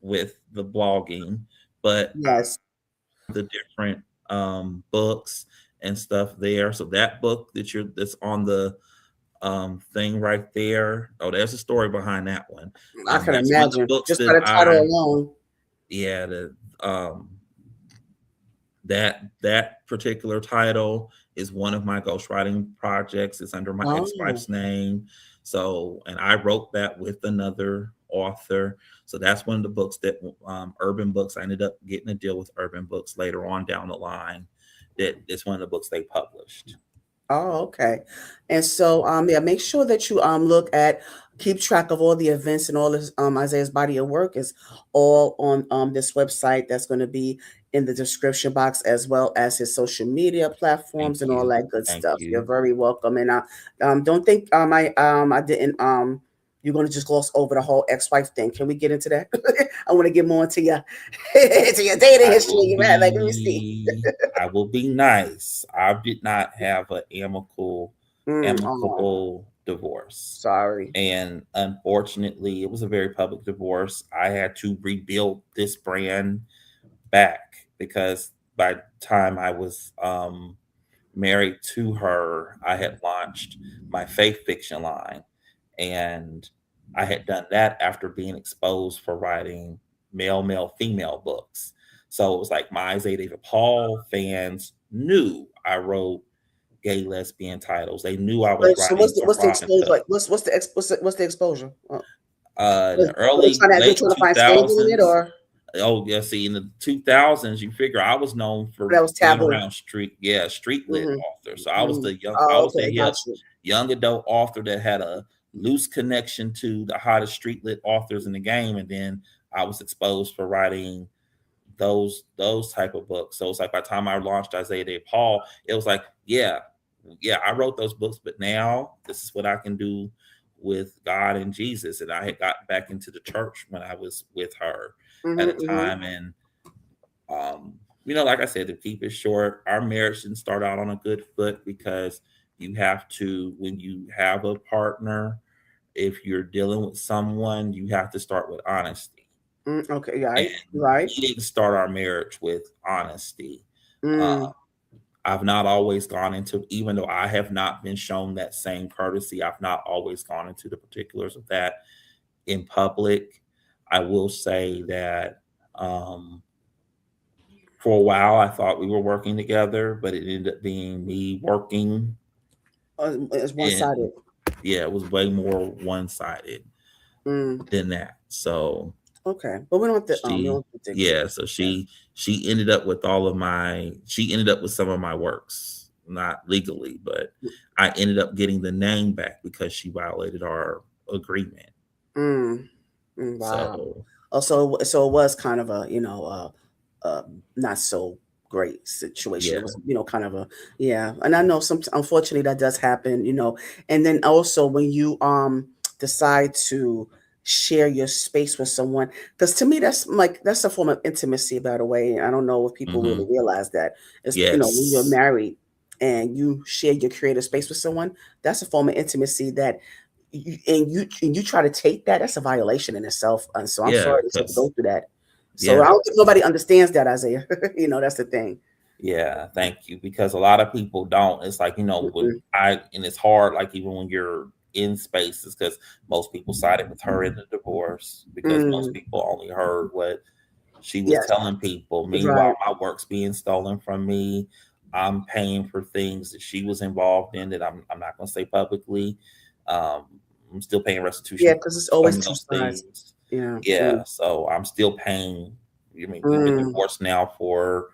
with the blogging, but Yes. the different books and stuff there. So that book that's on the thing right there. Oh, there's a story behind that one. I can That's one of the imagine books just by that the title alone. yeah, um that particular title is one of my ghostwriting projects. It's under my Oh. ex-wife's name. So, and I wrote that with another author. So that's one of the books that Urban Books. I ended up getting a deal with Urban Books later on down the line. That is one of the books they published. Oh, okay. And so, yeah, make sure that you keep track of all the events and all this. Isaiah's body of work is all on this website that's going to be in the description box, as well as his social media Thank platforms and all you. that good Thank stuff. You're you. very welcome. And don't think I didn't you're going to just gloss over the whole ex-wife thing. Can we get into that? I want to get more into your into your dating I history. will You had like, let me see. be I will be nice. I did not have an Oh, amicable divorce. sorry. And unfortunately, it was a very public divorce. I had to rebuild this brand back because by the time I was married to her, I had launched my faith fiction line. And I had done that after being exposed for writing male, female books. So it was like my Isaiah David Paul fans knew I wrote gay lesbian titles. They knew I was So writing what's the exposure? erotica. Like what's the exposure? In the Were they early trying to, they late trying to find scandal in it, 2000s. or Oh yeah, see in the 2000s, you figure I was known for that was being taboo? around street lit Mm-hmm. author. So I was the I Oh, was okay, the I got hip you. young adult author that had a loose connection to the hottest street lit authors in the game, and then I was exposed for writing those type of books. So it's like by the time I launched Isaiah Day Paul, it was like, yeah, I wrote those books, but now this is what I can do with God and Jesus. And I had got back into the church when I was with her at a Mm-hmm, mm-hmm. time. And like I said, to keep it short, our marriage didn't start out on a good foot because you have to, when you have a partner, if you're dealing with someone, you have to start with honesty. Okay, And right, right. we didn't start our marriage with honesty. Uh, Mm, I've not always gone into, even though I have not been shown that same courtesy, I've not always gone into the particulars of that in public. I will say that for a while I thought we were working together, but it ended up being me working, it's one and sided. yeah, it was way more one sided Mm, than that. So okay, but we she don't have to dig too yeah, much so into that. she ended up with she ended up with some of my works, not legally, but I ended up getting the name back because she violated our agreement. Mm, wow. So Oh, so it was kind of a, not so great situation. It yeah. was, kind of a, yeah. And I know unfortunately that does happen, and then also when you decide to share your space with someone, because to me that's a form of intimacy, by the way. I don't know if people really Hmm. realize that. It's, when you're Yes. married and you share your creative space with someone, that's a form of intimacy that you try to take that. That's a violation in itself, and so I'm Yeah, sorry that you have to go because through that. So I yeah. don't think nobody understands that, Isaiah. That's the thing. Yeah, thank you. Because a lot of people don't. It's like, when Mhm. and it's hard, like even when you're in spaces, because most people sided with her in the divorce because most Mm, people only heard what she was yes, telling people. right. Meanwhile, my work's being stolen from me. I'm paying for things that she was involved in that I'm not going to say publicly. Um, I'm still paying Yeah, restitution because it's for always some of two those sides. things. Yeah. Yeah, so I'm still paying. I mean, we've been Mm, divorced now for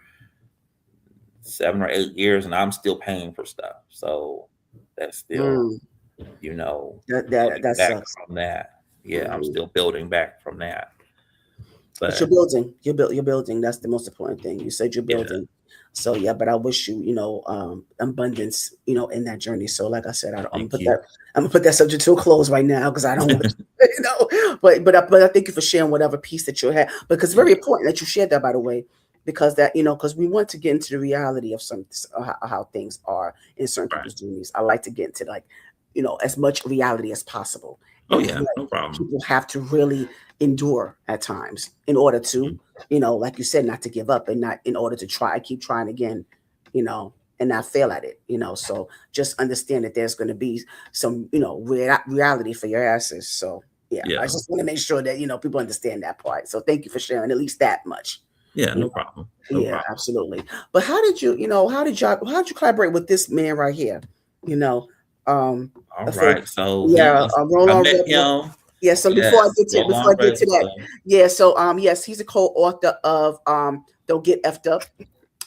7 or 8 years, and I'm still paying for stuff. So that's still, mm. building That back sucks. from that. Yeah, I'm Mhm. still building back from that. But you're But building. You're building. That's the most important thing. You said you're yeah, building. So yeah, but I wish you, abundance, in that journey. So like I said, thank you. I'm gonna put that subject to a close right now because I don't want, but I thank you for sharing whatever piece that you had, because it's Yeah, very important that you shared that, by the way, because because we want to get into the reality of how things are in certain right. people's journeys. I like to get into, like, as much reality as possible, Oh and yeah, like no problem. people have to really endure at times in order to, Mhm. like you said, not to give up, and not in order to try, keep trying again, you know, and not fail at it, So just understand that there's going to be some, reality for your asses. So yeah, I Yeah, just want to make sure that, people understand that part. So thank you for sharing at least that much. yeah, You no know, problem. No yeah, problem. absolutely. But how did you collaborate with this man right here? You know, um, All for right. So yeah, I roll on. met him. Yeah, so Yes, roll before on I get Ray. to that, So yeah, so yes, he's a co-author of Don't Get Effed Up,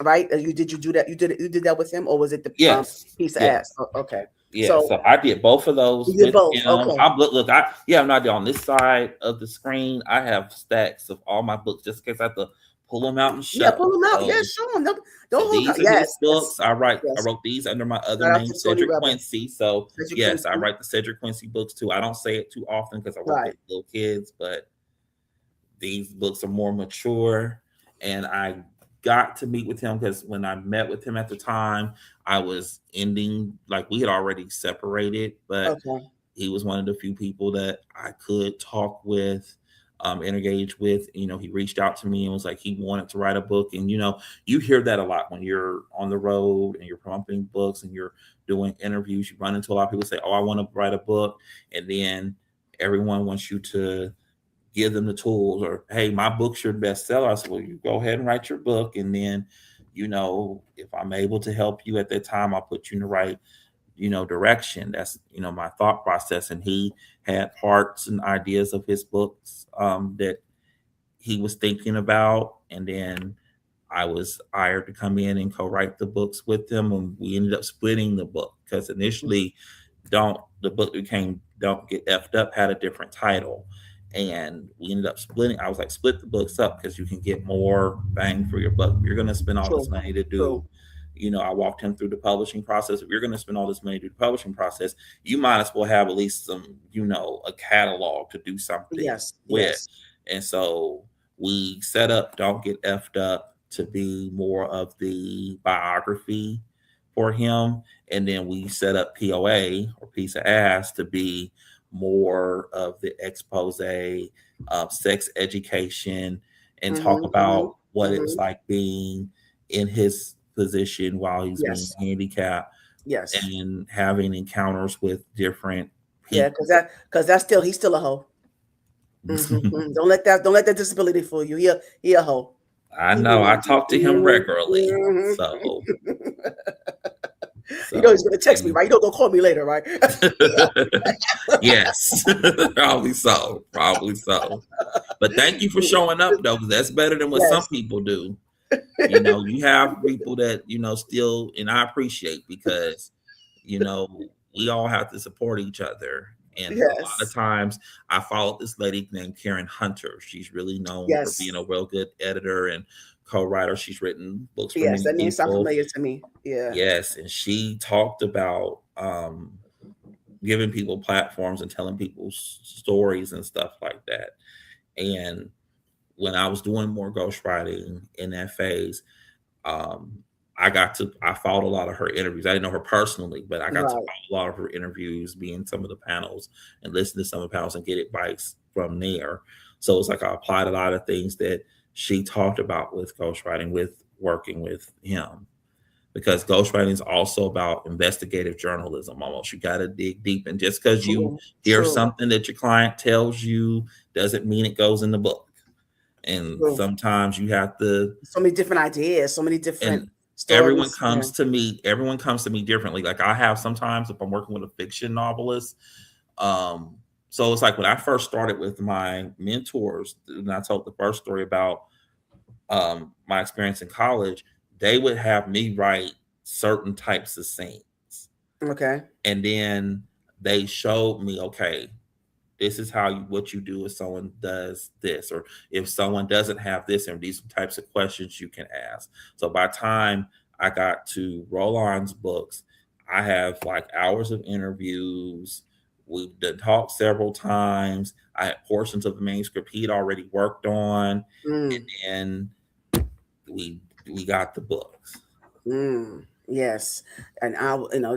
right? You do that? You did that with him, or was it the yes, piece of yes. ass? Okay, Yeah, so so I did both of you those did with both. him. Okay, I look, I'm not on this side of the screen. I have stacks of all my books just in case I have to pull them out and yeah, show. pull him out. Yeah, So, show him. so Don't hold. these are his Yes, yes, books. I yes. wrote these under my other Shout out name, to Tony Cedric Rebel. Quincy. So Cedric yes, I Quincy. write the Cedric Quincy books too. I don't say it too often because I work with Right. little kids, but these books are more mature. And I got to meet with him because when I met with him at the time, I was ending, like we had already separated, but Okay. he was one of the few people that I could talk with, engage with. He reached out to me and was like he wanted to write a book. And you hear that a lot when you're on the road and you're promoting books and you're doing interviews. You run into a lot of people say, "Oh, I want to write a book," and then everyone wants you to give them the tools, or, "Hey, my book's your bestseller." I said, "Well, you go ahead and write your book, and then if I'm able to help you at that time, I'll put you in the right, direction. That's, my thought process. And he had parts and ideas of his books that he was thinking about. And then I was hired to come in and co-write the books with him. And we ended up splitting the book because initially the book became Don't Get Effed Up had a different title. And we ended up splitting. I was like, split the books up because you can get more bang for your buck. You're going to spend all this True. money to do, I walked him through the publishing process. If you're going to spend all this money to do the publishing process, you might as well have at least some, a catalog to do something Yes. with. Yes. And so we set up Don't Get Effed Up to be more of the biography for him. And then we set up POA, or Piece of Ass, to be more of the expose of sex education and talk about what it was like being in his position while he's being handicapped. Yes. And having encounters with different people. Yeah, because he's still a hoe. Don't let that disability fool you. He a hoe. I know. I talk to him regularly. So you know he's gonna text me, right? You don't go call me later, right? Yes. Probably so. But thank you for showing up, though, because that's better than what some people do. You have people that, still, and I appreciate, because, we all have to support each other. And a lot of times I followed this lady named Karen Hunter. She's really known for being a real good editor and co-writer. She's written books for many people. That name sounds familiar to me. Yeah. Yes. And she talked about giving people platforms and telling people's stories and stuff like that. And when I was doing more ghostwriting in that phase, I followed a lot of her interviews. I didn't know her personally, but I got to follow a lot of her interviews, be in some of the panels and listen to some of the panels and get advice from there. So it's like I applied a lot of things that she talked about with ghostwriting, with working with him, because ghostwriting is also about investigative journalism. Almost, you got to dig deep, and just because you hear something that your client tells you doesn't mean it goes in the book. And sometimes you have to. So many different ideas, so many different. Everyone comes to me differently. Like I have sometimes, if I'm working with a fiction novelist, so it's like when I first started with my mentors, and I told the first story about my experience in college, they would have me write certain types of scenes. Okay. And then they showed me, okay, this is what you do if someone does this, or if someone doesn't have this, and these types of questions you can ask. So by the time I got to Roland's books, I have like hours of interviews. We've done talked several times. I had portions of the manuscript he'd already worked on, and then we got the books. Yes. And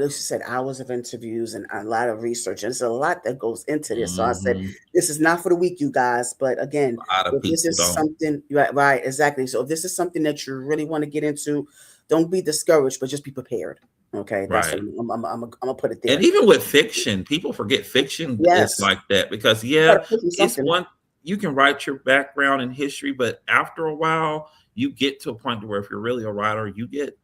this said hours of interviews and a lot of research. And there's a lot that goes into this. So I said, this is not for the weak, you guys. But again, if this is something, right, exactly. So if this is something that you really want to get into, don't be discouraged, but just be prepared. Okay. That's right. I'm gonna put it there. And even with fiction, people forget fiction is like that, because it's one, you can write your background in history, but after a while, you get to a point where if you're really a writer, you get.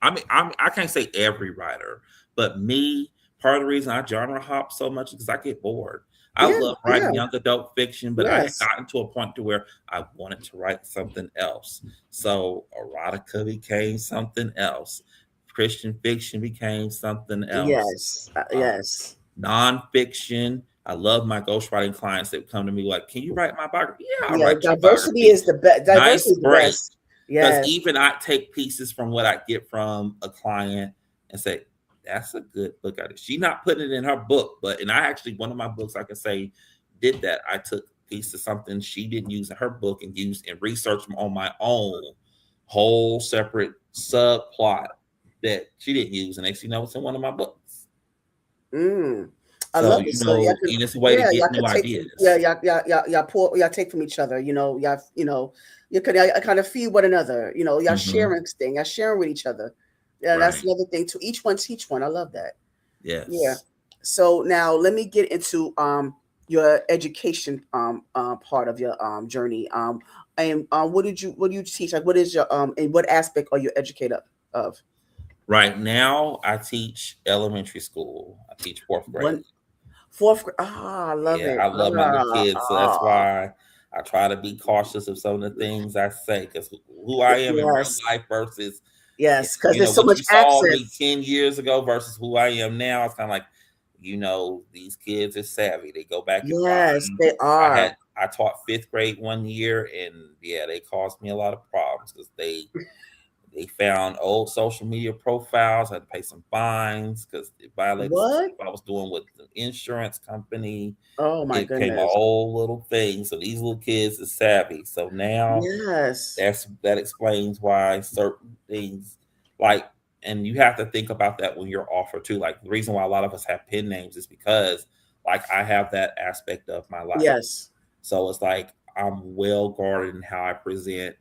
I can't say every writer, but me, part of the reason I genre hop so much is because I get bored. I love writing young adult fiction, but I had gotten to a point to where I wanted to write something else. So erotica became something else. Christian fiction became something else. Yes. Nonfiction. I love my ghostwriting clients that come to me like, "Can you write my biography?" Yeah, I'll write diversity is the best. Diversity is the best. Because even I take pieces from what I get from a client and say, that's a good book. She's not putting it in her book, and I actually, one of my books, I can say, did that. I took a piece of something she didn't use in her book and used and researched on my own whole separate subplot that she didn't use. And next thing you know, it's in one of my books. I love it. So and it's a way to get new ideas. Y'all take from each other. You could kind of feed one another. Y'all sharing things. Y'all sharing with each other. Yeah, that's another thing too. Each one teach one. I love that. Yes. Yeah. So now let me get into your education part of your journey. And what do you teach? Like, what is your and what aspect are you educator of? Right now, I teach elementary school. I teach fourth grade. One fourth grade. Ah, I love Yeah, it. I love my little kids, so that's Ah, why I try to be cautious of some of the things I say, because who I am in real yes, life versus, yes, because there's so what much you saw me access. 10 years ago versus who I am now. It's kind of like, these kids are savvy. They go back in Yes, time. they are. I taught fifth grade one year, and yeah, they caused me a lot of problems because they found old social media profiles. I had to pay some fines because it violated some What? stuff I was doing with the insurance company. Oh my It became a goodness. whole little thing. So these little kids are savvy. So now Yes. that explains why certain things, like, and you have to think about that when you're offered too. Like, the reason why a lot of us have pen names is because, like, I have that aspect of my life. Yes. So it's like I'm well guarded in how I present.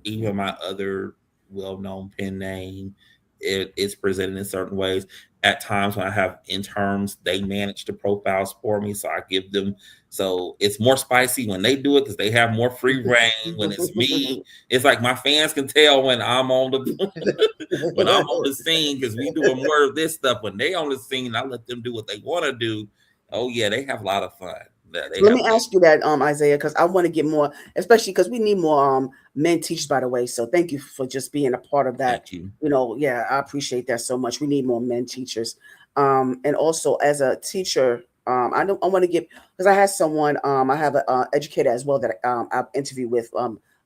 Even my other well-known pen name, it's presented in certain ways. At times when I have interns, they manage the profiles for me, so I give them. So it's more spicy when they do it because they have more free reign. When it's me, it's like my fans can tell when I'm on the when I'm on the scene, because we doing more of this stuff. When they on the scene, I let them do what they want to do. Oh yeah, they have a lot of fun. They Let have. me ask you that, Isaiah, because I want to get more, especially because we need more men teachers, by the way. So thank you for just being a part of that. Thank you. Yeah, I appreciate that so much. We need more men teachers. And also as a teacher, I know I want to get because I had someone, I have an educator as well that I've interviewed with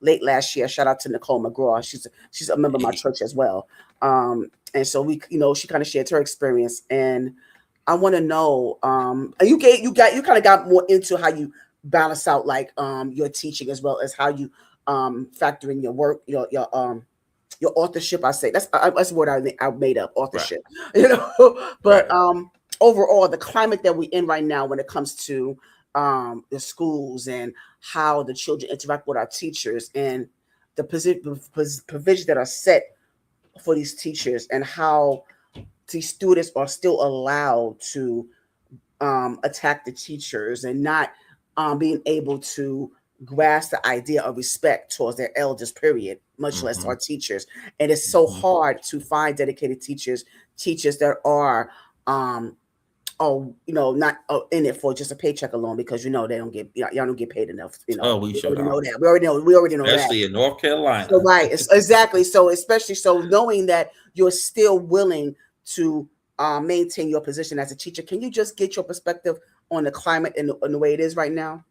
late last year. Shout out to Nicole McGraw. She's a member of my church as well. And so she kind of shared her experience, and I want to know, you kind of got more into how you balance out like your teaching as well as how you factor in your work, your authorship. I say that's the word I made up, Right, authorship. You know, but right. overall, the climate that we're in right now when it comes to the schools and how the children interact with our teachers and the provisions that are set for these teachers and how these students are still allowed to attack the teachers and not being able to grasp the idea of respect towards their elders, period, much less Hmm. our teachers. And it's so Hmm. hard to find dedicated teachers that are not in it for just a paycheck alone because they don't get y'all don't get paid enough. Oh, we We sure already don't. know that. We already know that. Especially in North So Carolina. right, exactly. So especially so knowing that you're still willing to maintain your position as a teacher, can you just get your perspective on the climate and the way it is right now?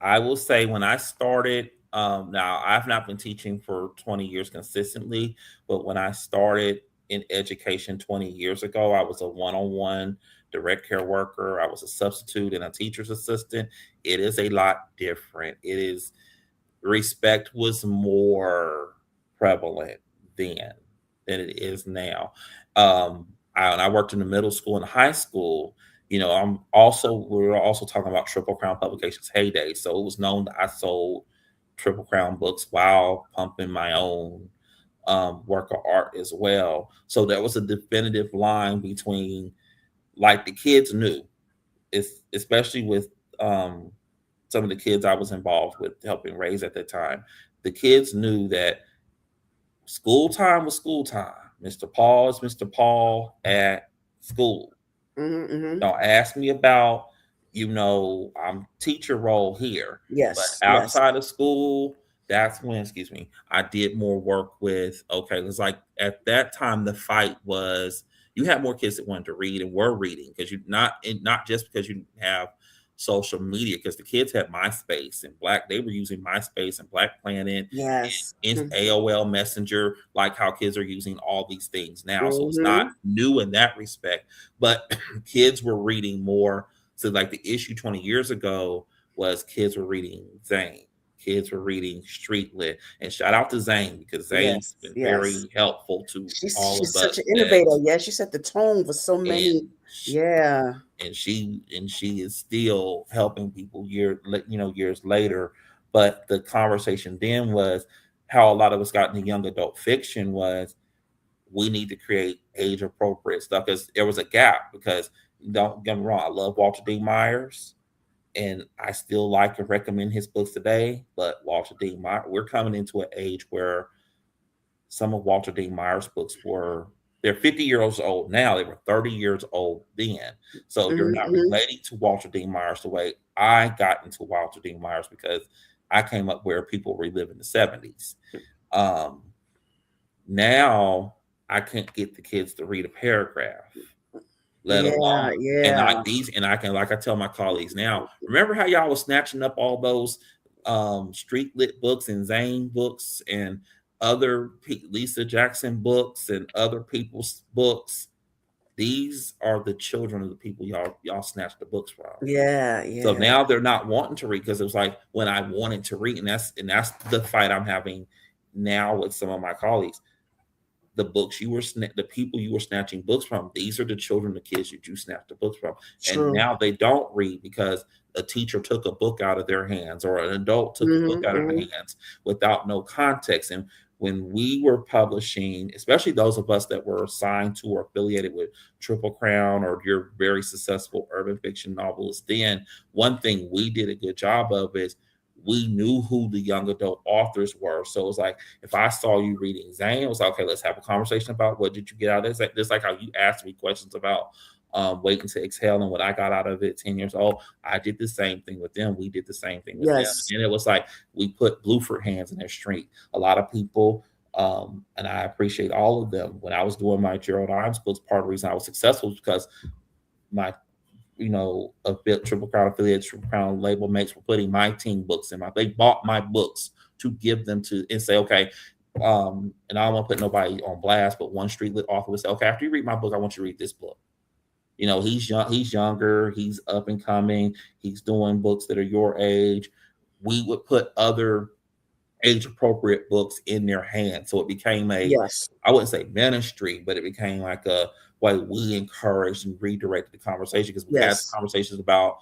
I will say when I started, now I've not been teaching for 20 years consistently, but when I started in education 20 years ago, I was a one-on-one direct care worker. I was a substitute and a teacher's assistant. It is a lot different. It is respect was more prevalent then than it is now. And I worked in the middle school and high school. We were also talking about Triple Crown Publications heyday. So it was known that I sold Triple Crown books while pumping my own work of art as well. So there was a definitive line between, like, the kids knew, especially with um, some of the kids I was involved with helping raise at that time. The kids knew that school time was school time. Mr. Paul is Mr. Paul at school. Mm-hmm. Don't ask me about, I'm teacher role here. But Yes, yes, outside of school, that's when, excuse me, I did more work with, okay, it's like at that time the fight was you had more kids that wanted to read and were reading because not just because you have social media, because the kids had MySpace and they were using MySpace and Black Planet yes. and AOL Messenger, like how kids are using all these things now. So it's not Mm-hmm. new in that respect, but kids were reading more. So, like, the issue 20 years ago was kids were reading Zane. Kids were reading Street Lit. And shout out to Zane, because Zane's Yes, been yes. very helpful to all She's of such us an that, innovator. Yeah, she set the tone for so and many. Yeah. she is still helping people years later. But the conversation then was how a lot of us got into young adult fiction was we need to create age appropriate stuff, because there was a gap. Because don't get me wrong, I love Walter D. Myers, and I still like and recommend his books today. But Walter D. Meyer, we're coming into an age where some of Walter D. Meyer's books they're 50 years old now. They were 30 years old then. So you're not Mm-hmm. relating to Walter D. Myers the way I got into Walter D. Myers, because I came up where people reliving the 70s. Now I can't get the kids to read a paragraph, let Yeah, alone, and yeah. I can, like I tell my colleagues now, remember how y'all was snatching up all those street lit books and Zane books and other Lisa Jackson books and other people's books? These are the children of the people y'all snatched the books from. Yeah, So yeah. now they're not wanting to read, because it was like when I wanted to read, and that's the fight I'm having now with some of my colleagues. The books the people you were snatching books from, these are the children, the kids that you snatched the books from. And True. now they don't read because a teacher took a book out of their hands, or an adult took a book out of their hands without no context. And when we were publishing, especially those of us that were assigned to or affiliated with Triple Crown or your very successful urban fiction novelists, then one thing we did a good job of is we knew who the young adult authors were. So it was like, if I saw you reading Zane, it was like, okay, let's have a conversation about what did you get out of this. Just like how you asked me questions about Waiting to Exhale and what I got out of it 10 years old. I did the same thing with them. We did the same thing with them. And it was like, we put Blueford hands in their street. A lot of people, and I appreciate all of them. When I was doing my Gerald Ives books, part of the reason I was successful was because my a bit Triple Crown affiliate, Triple Crown label mates were putting my team books in they bought my books to give them to and say, okay, and I don't want to put nobody on blast, but one street lit author would say, okay, after you read my book, I want you to read this book. He's young, he's younger, he's up and coming, he's doing books that are your age. We would put other age appropriate books in their hands. So it became I wouldn't say ministry, but it became like a way we encouraged and redirected the conversation, because we had conversations about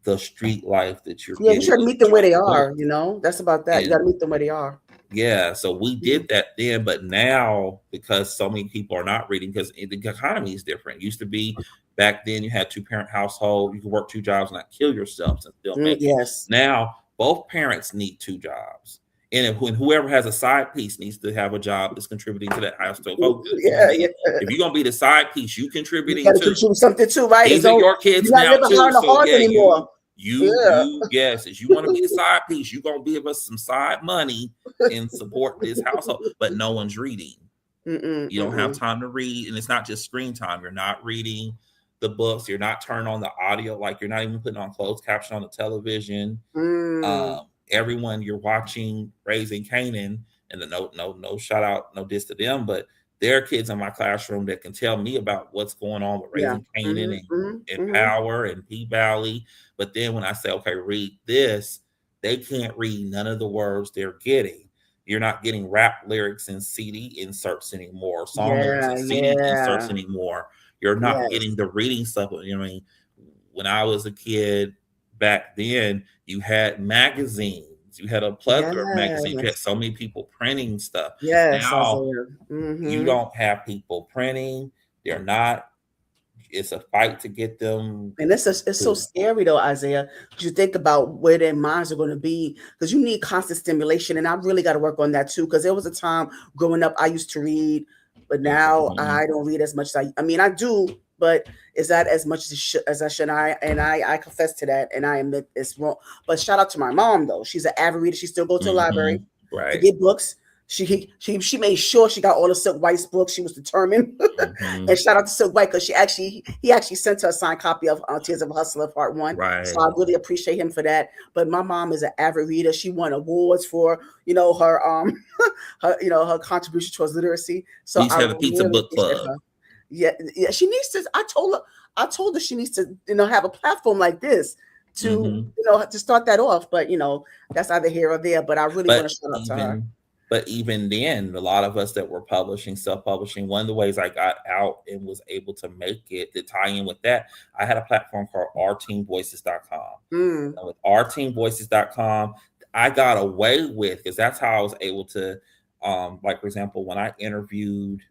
the street life that you're getting. You try to meet them where they are, that's about that. And, you got to meet them where they are. Yeah, so we did that then, but now, because so many people are not reading, because the economy is different. It used to be back then you had 2-parent household, you could work 2 jobs and not kill yourself and still make it. Now both parents need 2 jobs. And when whoever has a side piece needs to have a job that's contributing to that household. If you're gonna be the side piece, you contributing to contribute something too, right? These are your kids now too. So anymore. Yes, if you want to be the side piece, you're gonna give us some side money and support this household. But no one's reading. You don't have time to read, and it's not just screen time. You're not reading the books. You're not turning on the audio. Like, you're not even putting on closed caption on the television. Everyone you're watching Raising Canaan, and no shout out, no diss to them, but there are kids in my classroom that can tell me about what's going on with Raising Canaan and Power and P-Valley. But then when I say, okay, read this, they can't read none of the words they're getting. You're not getting rap lyrics and CD inserts anymore, song lyrics and CD inserts anymore. You're not getting the reading stuff. You know what I mean? When I was a kid back then, you had magazines. You had a plethora of magazines. You had so many people printing stuff. Now, you don't have people printing. They're not. It's a fight to get them. And it's so scary though, Isaiah. You think about where their minds are going to be, because you need constant stimulation. And I really got to work on that too, because there was a time growing up I used to read, but now I don't read as much as I mean, I do, but is that as much as I should? I confess to that, and I admit it's wrong. But shout out to my mom though. She's an avid reader. She still goes to the library to get books. She made sure she got all the Silk White's books. She was determined. And shout out to Silk White, because he actually sent her a signed copy of Tears of a Hustler Part 1. So I really appreciate him for that. But my mom is an avid reader. She won awards for her her contribution towards literacy. So we had a pizza book club. Yeah, she needs to. I told her she needs to have a platform like this to to start that off. But that's either here or there. But I really want to shout out to her. But even then, a lot of us that were publishing, self-publishing, one of the ways I got out and was able to make it, to tie in with that, I had a platform called ourteenvoices.com. With ourteenvoices.com, I got away with, because that's how I was able to, like, for example, when I interviewed,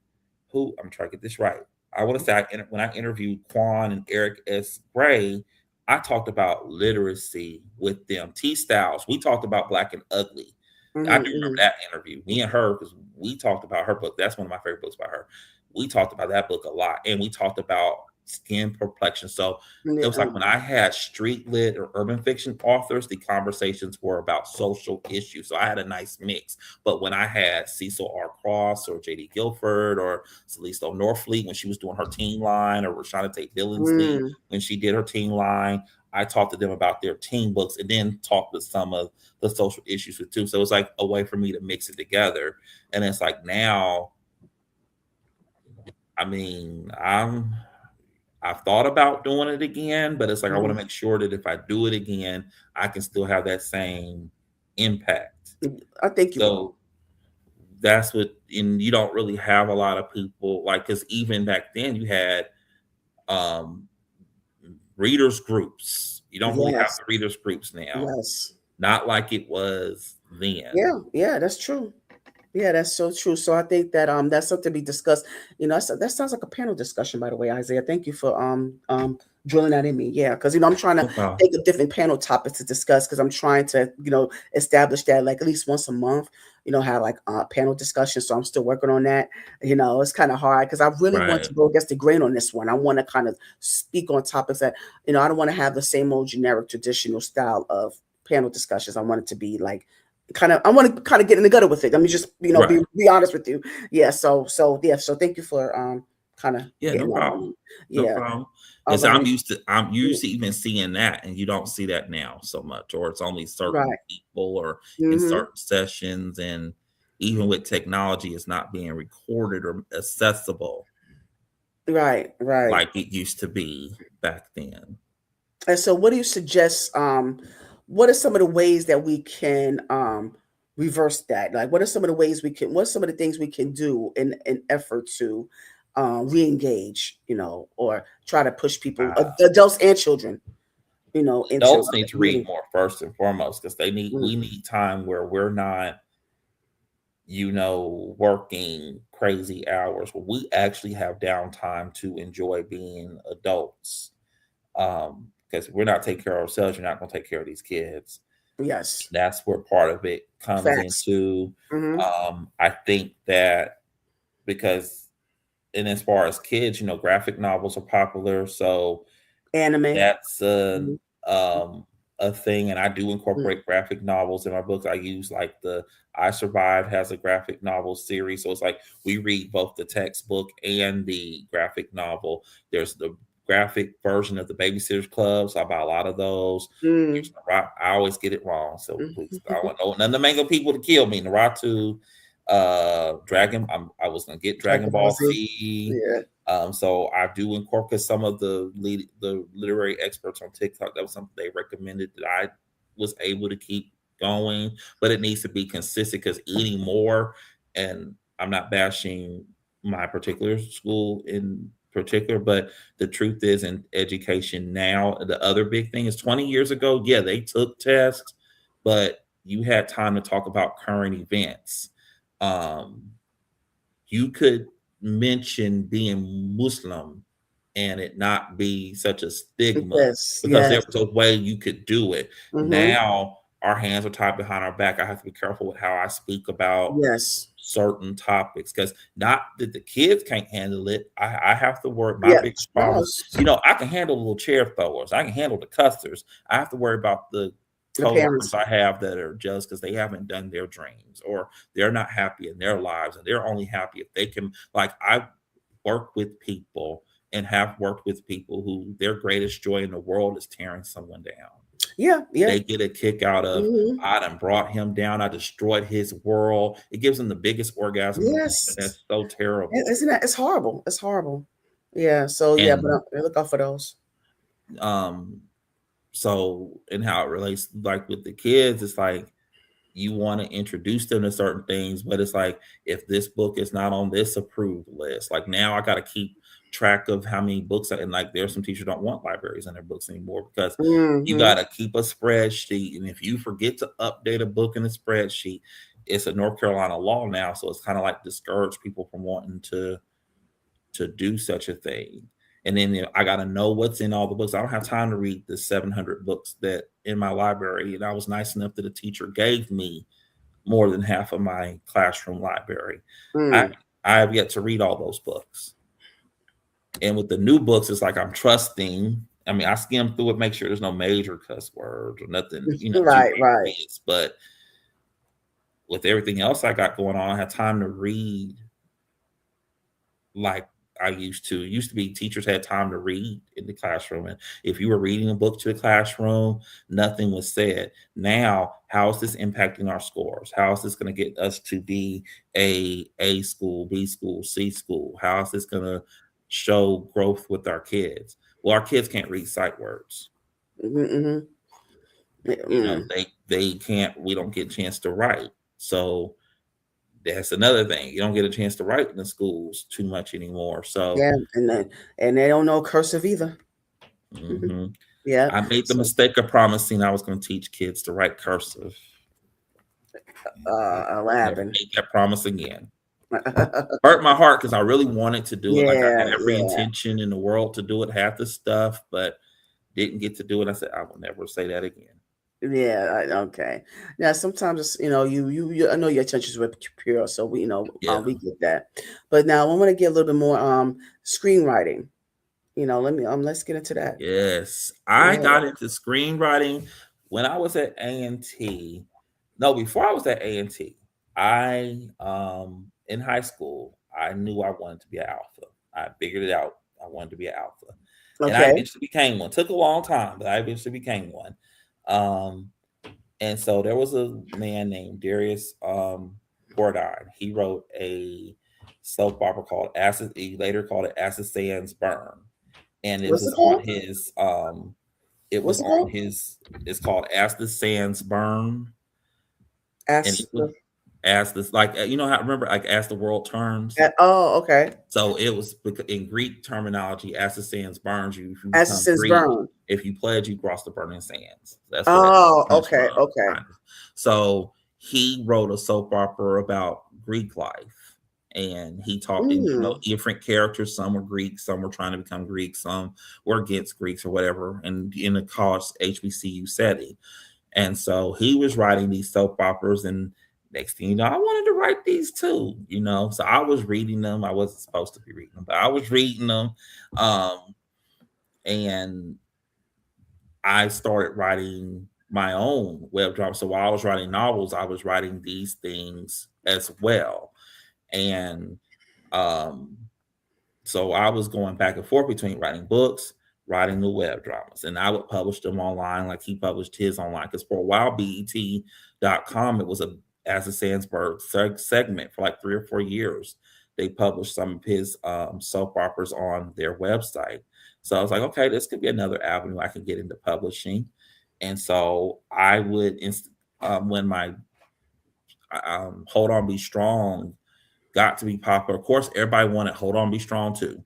I'm trying to get this right. I want to say when I interviewed Quan and Eric S. Gray, I talked about literacy with them. T Styles, we talked about Black and Ugly. I do remember Hmm. that interview. Me and her, because we talked about her book. That's one of my favorite books by her. We talked about that book a lot, and we talked about skin complexion. So it was Yeah. like when I had street lit or urban fiction authors, the conversations were about social issues. So I had a nice mix. But when I had Cecil R. Cross or J.D. Guilford or Celeste Norfleet when she was doing her teen line, or Rashada Tate Billingsley Mm. when she did her teen line, I talked to them about their teen books and then talked with some of the social issues with too. So it was like a way for me to mix it together. And it's like now, I mean, I've thought about doing it again, but it's like I want to Mm. make sure that if I do it again, I can still have that same impact. I think you will. So that's what, and you don't really have a lot of people like, because even back then you had um readers groups. You don't really have Yes. the readers groups now, Yes. not like it was then. Yeah. Yeah. That's true. Yeah, that's so true. So I think that that's something to be discussed. That sounds like a panel discussion, by the way, Isaiah. Thank you for drilling that in me. Yeah, because I'm trying to No problem. think of different panel topics to discuss because I'm trying to establish that like at least once a month. Have like panel discussion. So I'm still working on that. It's kind of hard because I really want Right. to go against the grain on this one. I want to kind of speak on topics that I don't want to have the same old generic traditional style of panel discussions. I want it to be like I want to kind of get in the gutter with it. Let me just Right. be honest with you. Yeah. So yeah. So thank you for kind of Yeah, no getting that on problem. me. No Yeah. problem. All Because I'm right. used to I'm Mm. used to even seeing that, and you don't see that now so much, or it's only certain Right. people or in Hmm. certain sessions, and even with technology, it's not being recorded or accessible Right. Right. like it used to be back then. And so, what do you suggest? What are some of the ways that we can reverse that? Like, what are some of the ways we can? What are some of the things we can do in an effort to re-engage? Or try to push people, Uh, adults and children, into Adults need to read reading. more first and foremost because Mm. we need time where we're not, working crazy hours, where we actually have downtime to enjoy being adults. Because if we're not taking care of ourselves, you're not going to take care of these kids. Yes. That's where part of it comes Facts. into. Hmm. I think that because, and as far as kids, graphic novels are popular, so Anime. that's Mhm. a thing, and I do Mm. incorporate graphic novels in my books. I use like the I Survived has a graphic novel series, so it's like we read both the textbook and the graphic novel. There's the graphic version of the Babysitters Club, so I buy a lot of those. Mm. I always get it wrong, so please, I Mhm. don't want none of the mango people to kill me. Naruto, Dragon. I was gonna get Dragon Dragon Ball Ball Z. Z. Yeah. So I do incorporate some of the literary experts on TikTok. That was something they recommended that I was able to keep going, but it needs to be consistent because eating more, and I'm not bashing my particular school in particular, but the truth is in education now, the other big thing is 20 years ago, yeah, they took tests, but you had time to talk about current events. Um, you could mention being Muslim and it not be such a stigma Yes. because there Yes. was a way you could do it. Hmm. Now our hands are tied behind our back. I have to be careful with how I speak about Yes. certain topics because not that the kids can't handle it. I have to worry. My Yes. biggest No. problem is, I can handle the little chair throwers. I can handle the cussers. I have to worry about the The coworkers parents. I have that are jealous because they haven't done their dreams or they're not happy in their lives and they're only happy if they can. Like I work with people and have worked with people who their greatest joy in the world is tearing someone down. Yeah. Yeah. They get a kick out of, Hmm. I done brought him down. I destroyed his world. It gives them the biggest orgasm in the world. And Yes. that's so terrible. Isn't that? It's horrible. It's horrible. Yeah. So yeah, but And look out for those. um, so and how it relates like with the kids, it's like you want to introduce them to certain things, but it's like if this book is not on this approved list, like now I got to keep track of how many books and like there's some teachers don't want libraries in their books anymore because you Hmm. got to keep a spreadsheet, and if you forget to update a book in a spreadsheet, it's a North Carolina law now, so it's kind of like discourage people from wanting to do such a thing. And then I got to know what's in all the books. I don't have time to read the 700 books that in my library. And I was nice enough that a teacher gave me more than half of my classroom library. I Mm. I have yet to read all those books. And with the new books, it's like I'm trusting. I mean, I skim through it, make sure there's no major cuss words or nothing, too Right, right. obvious. But with everything else I got going on, I have time to read like I used to. It used to be teachers had time to read in the classroom. And if you were reading a book to the classroom, nothing was said. Now, how is this impacting our scores? How is this going to get us to be A school, B school, C school? How is this going to show growth with our kids? Well, our kids can't read sight words. Mm-hmm. Mm. They can't, we don't get a chance to write. So that's another thing. You don't get a chance to write in the schools too much anymore. So Yeah, and they don't know cursive either. hmm Yeah. I made the So mistake of promising I was going to teach kids to write cursive. what Never happened? make that promise again. Hurt my heart because I really wanted to do it. Like I Yeah, had every yeah, intention in the world to do it, half the stuff, but didn't get to do it. I said, I will never say that again. yeah. Okay. Now sometimes it's, you I know your intentions were pure, so Yeah. we get that. But now I want to get a little bit more screenwriting. Let's get into that. Yes. I Yeah. got into screenwriting when I was at A&T. No, before I was at A&T, I in high school, I knew I wanted to be an alpha. I figured it out. I wanted to be an alpha. And I Okay. eventually became one. Took a long time, but I eventually became one. Um, and so there was a man named Darius Gordine. He wrote a soap opera called Acid. He later called it Acid Sands Burn, and it What's was it on called? his it was What's it on called? his it's called As the Sands Burn, and it As was as this like how remember like as the world turns. oh, okay. So it was in Greek terminology, as the sands burns you. If you As it become says Greek, burn. if you pledge, you cross the burning sands. That's where that Oh, comes okay, from. okay. Kind of. So he wrote a soap opera about Greek life, and he talked in Mm. different characters. Some were Greek, some were trying to become Greek, some were against Greeks or whatever. And in a college HBCU setting, and so he was writing these soap operas, and next thing you know, I wanted to write these too. So I was reading them. I wasn't supposed to be reading them, but I was reading them. Um, and I started writing my own web drama. So while I was writing novels, I was writing these things as well. And um, so I was going back and forth between writing books, writing the web dramas, and I would publish them online like he published his online. Because for a while, BET.com, it was a as a Sandsburg segment for like 3 or 4 years. They published some of his soap operas on their website. So I was like, okay, this could be another avenue I can get into publishing. And so I would, when my Hold On Be Strong got to be popular. Of course, everybody wanted Hold On Be Strong too.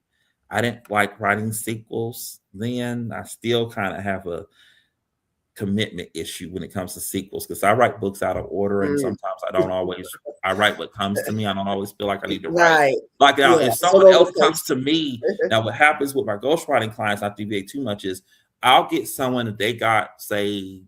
I didn't like writing sequels then. I still kind of have a commitment issue when it comes to sequels because I write books out of order and Mm. sometimes I don't always I write what comes to me. I don't always feel like I need to write. Right. Like now, Yeah. if All someone over else the comes place. to me, now what happens with my ghostwriting clients, not to deviate too much, is I'll get someone that they got, say,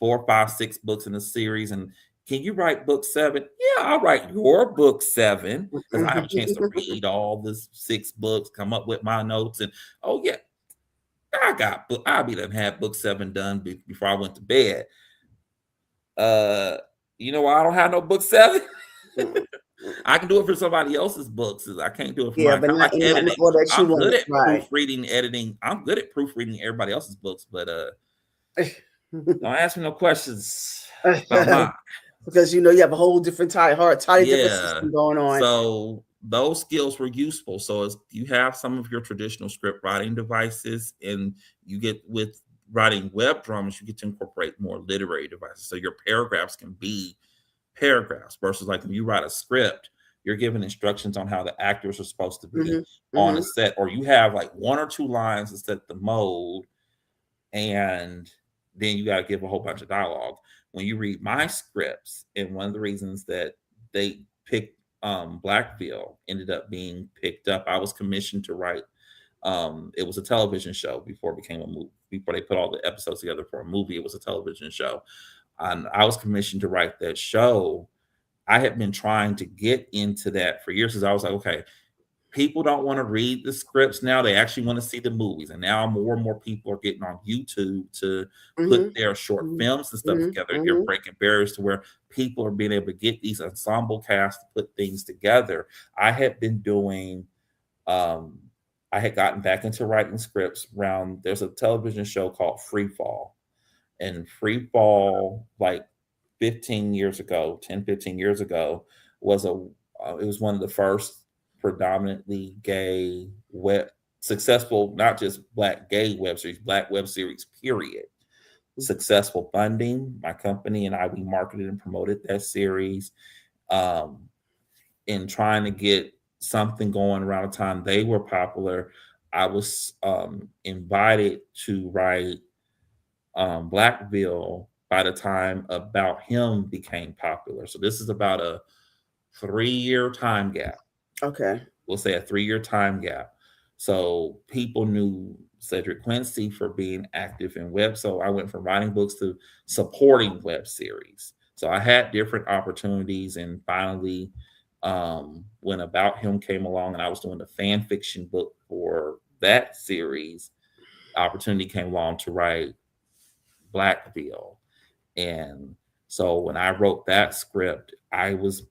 4, 5, 6 books in a series, and can you write book 7? Yeah, I'll write your book 7 because I have a chance to read all the 6 books, come up with my notes, and oh yeah, I'll be done had book 7 done before I went to bed. You know why I don't have no book 7? I can do it for somebody else's books. I can't do it for Yeah, mine. but Kind of not like in the editing. order that you I'm want good it. at Right. proofreading, editing. I'm good at proofreading everybody else's books, but don't ask me no questions about mine. Because you have a whole different totally different Yeah. system going on. So those skills were useful. So as you have some of your traditional script writing devices, and you get with writing web dramas, you get to incorporate more literary devices. So your paragraphs can be paragraphs versus like when you write a script, you're given instructions on how the actors are supposed to be Hmm. on Hmm. a set, or you have like 1 or 2 lines to set the mode, and then you got to give a whole bunch of dialogue. When you read my scripts, and one of the reasons that they picked Blackville ended up being picked up, I was commissioned to write It was a television show before it became a movie. Before they put all the episodes together for a movie, it was a television show. And I was commissioned to write that show. I had been trying to get into that for years because I was like, okay, people don't want to read the scripts now. They actually want to see the movies. And now more and more people are getting on YouTube to put Mhm. their short Mhm. films and stuff Mhm. together. You're Mhm. breaking barriers to where people are being able to get these ensemble casts to put things together. I had been doing um I had gotten back into writing scripts around there's a television show called Free Fall. And Free Fall, like 15 years ago, 10, 15 years ago, was it was one of the first predominantly gay web successful, not just black gay web series, black web series, period. Successful funding. My company and I, we marketed and promoted that series. Um, in trying to get something going around the time they were popular, I was invited to write Blackville by the time About Him became popular. So this is about a 3-year time gap. Okay. We'll say a 3-year time gap. So people knew Cedric Quincy for being active in web. So I went from writing books to supporting web series. So I had different opportunities, and finally, when About Him came along, and I was doing the fan fiction book for that series, opportunity came along to write Blackville. And so when I wrote that script, I was,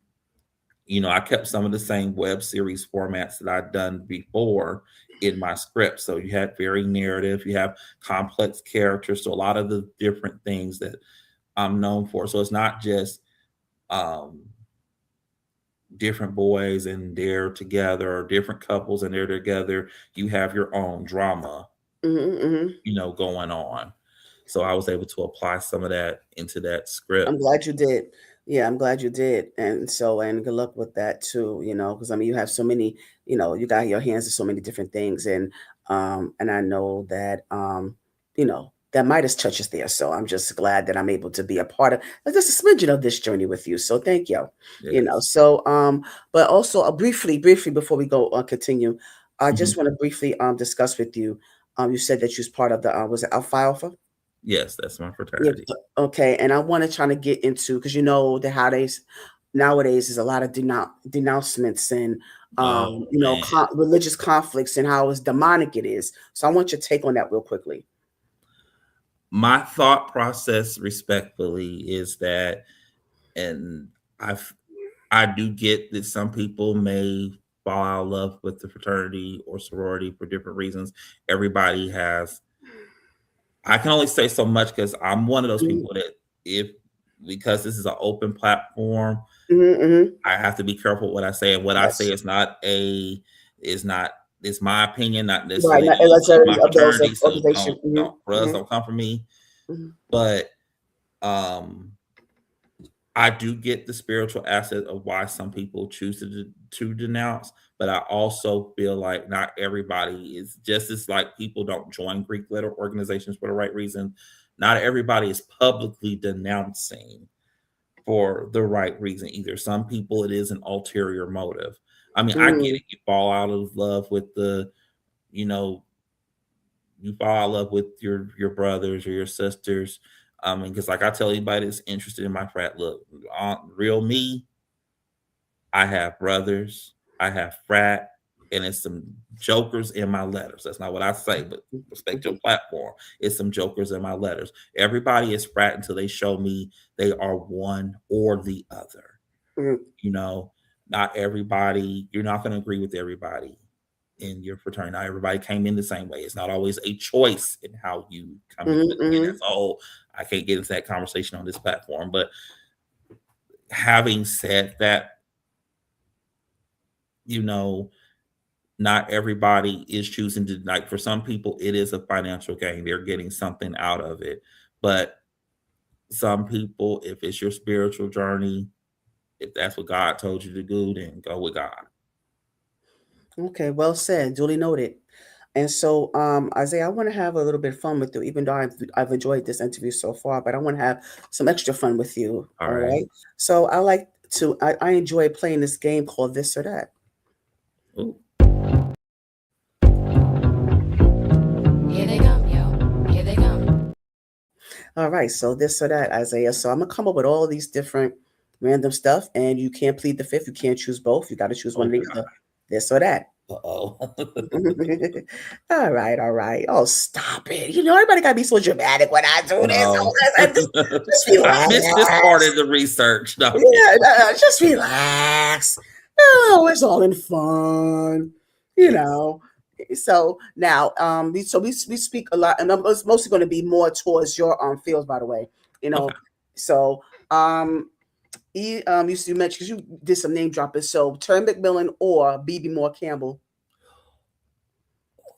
I kept some of the same web series formats that I'd done before in my script. So you had very narrative, you have complex characters, so a lot of the different things that I'm known for. So it's not just um, different boys and they're together or different couples and they're together. You have your own drama, Mhm. Mhm. going on. So I was able to apply some of that into that I'm script. glad you did. Yeah, I'm glad you did. And so, and good luck with that too, because I mean, you have so many, you got your hands in so many different things. And I know that, that Midas touches there. So I'm just glad that I'm able to be a part of just a smidgen of this journey with you. So thank you. Yes. So, but also briefly before we go continue, I Mhm. just want to briefly discuss with you. You said that you was part of the, was it Alpha Alpha? Yes, that's my Yeah, fraternity. okay, and I wanna try to get into because the how they nowadays is a lot of denouncements and Oh man. religious conflicts and how it's demonic it is. So I want your take on that real quickly. My thought process respectfully is that, and I've I do get that some people may fall out of love with the fraternity or sorority for different reasons. Everybody has, I can only say so much because I'm one of those Mhm, people that, if because this is an open platform, mhm, mhm. I have to be careful what I say. And what I say Yes. is not it's my opinion, not Right, necessarily not of my necessarily of those fraternity. So organization. don't Mhm, brothers, mhm, don't come for me. mhm, But um I do get the spiritual aspect of why some people choose to denounce, but I also feel like not everybody is just as, like, people don't join Greek letter organizations for the right reason. Not everybody is publicly denouncing for the right reason either. Some people, it is an ulterior motive. I mean, I get mhm, it. You fall out of love with you know, you fall out of love with your brothers or your sisters. Because like I tell anybody that's interested in my frat, look, real me, I have brothers, I have frat, and it's some jokers in my letters. That's not what I say, but respect your mhm, platform. It's some jokers in my letters. Everybody is frat until they show me they are one or the other. mhm, You know, not everybody, you're not going to agree with everybody in your fraternity. Not everybody came in the same way. It's not always a choice in how you come in. mhm, But again, mhm. that's a whole, I can't get into that conversation on this platform. But having said that, you know, not everybody is choosing to, like, for some people it is a financial gain. They're getting something out of it. But some people, if it's your spiritual journey, if that's what God told you to do, then go with God. Okay, well said, duly noted. And so, Isaiah, I want to have a little bit of fun with you, even though I've enjoyed this interview so far, but I want to have some extra fun with you. All All right. right. So I enjoy playing this game called This or That. Ooh. All right, so this or that, Isaiah. So I'm gonna come up with all these different random stuff, and you can't plead the fifth. You can't choose both. You got to choose one Oh or the God. other. This or that. Uh-oh. All right, all right. Oh, stop it. Everybody gotta be so dramatic when I do this. No. Just I missed this part relax. of the research. No, I'm kidding. Yeah, just relax. Oh, it's all in fun. You Yes. know. So now, we speak a lot, and it's mostly going to be more towards your fields, by the way. You Okay. know, so you mentioned because you did some name dropping. So Terry McMillan or BB Moore Campbell.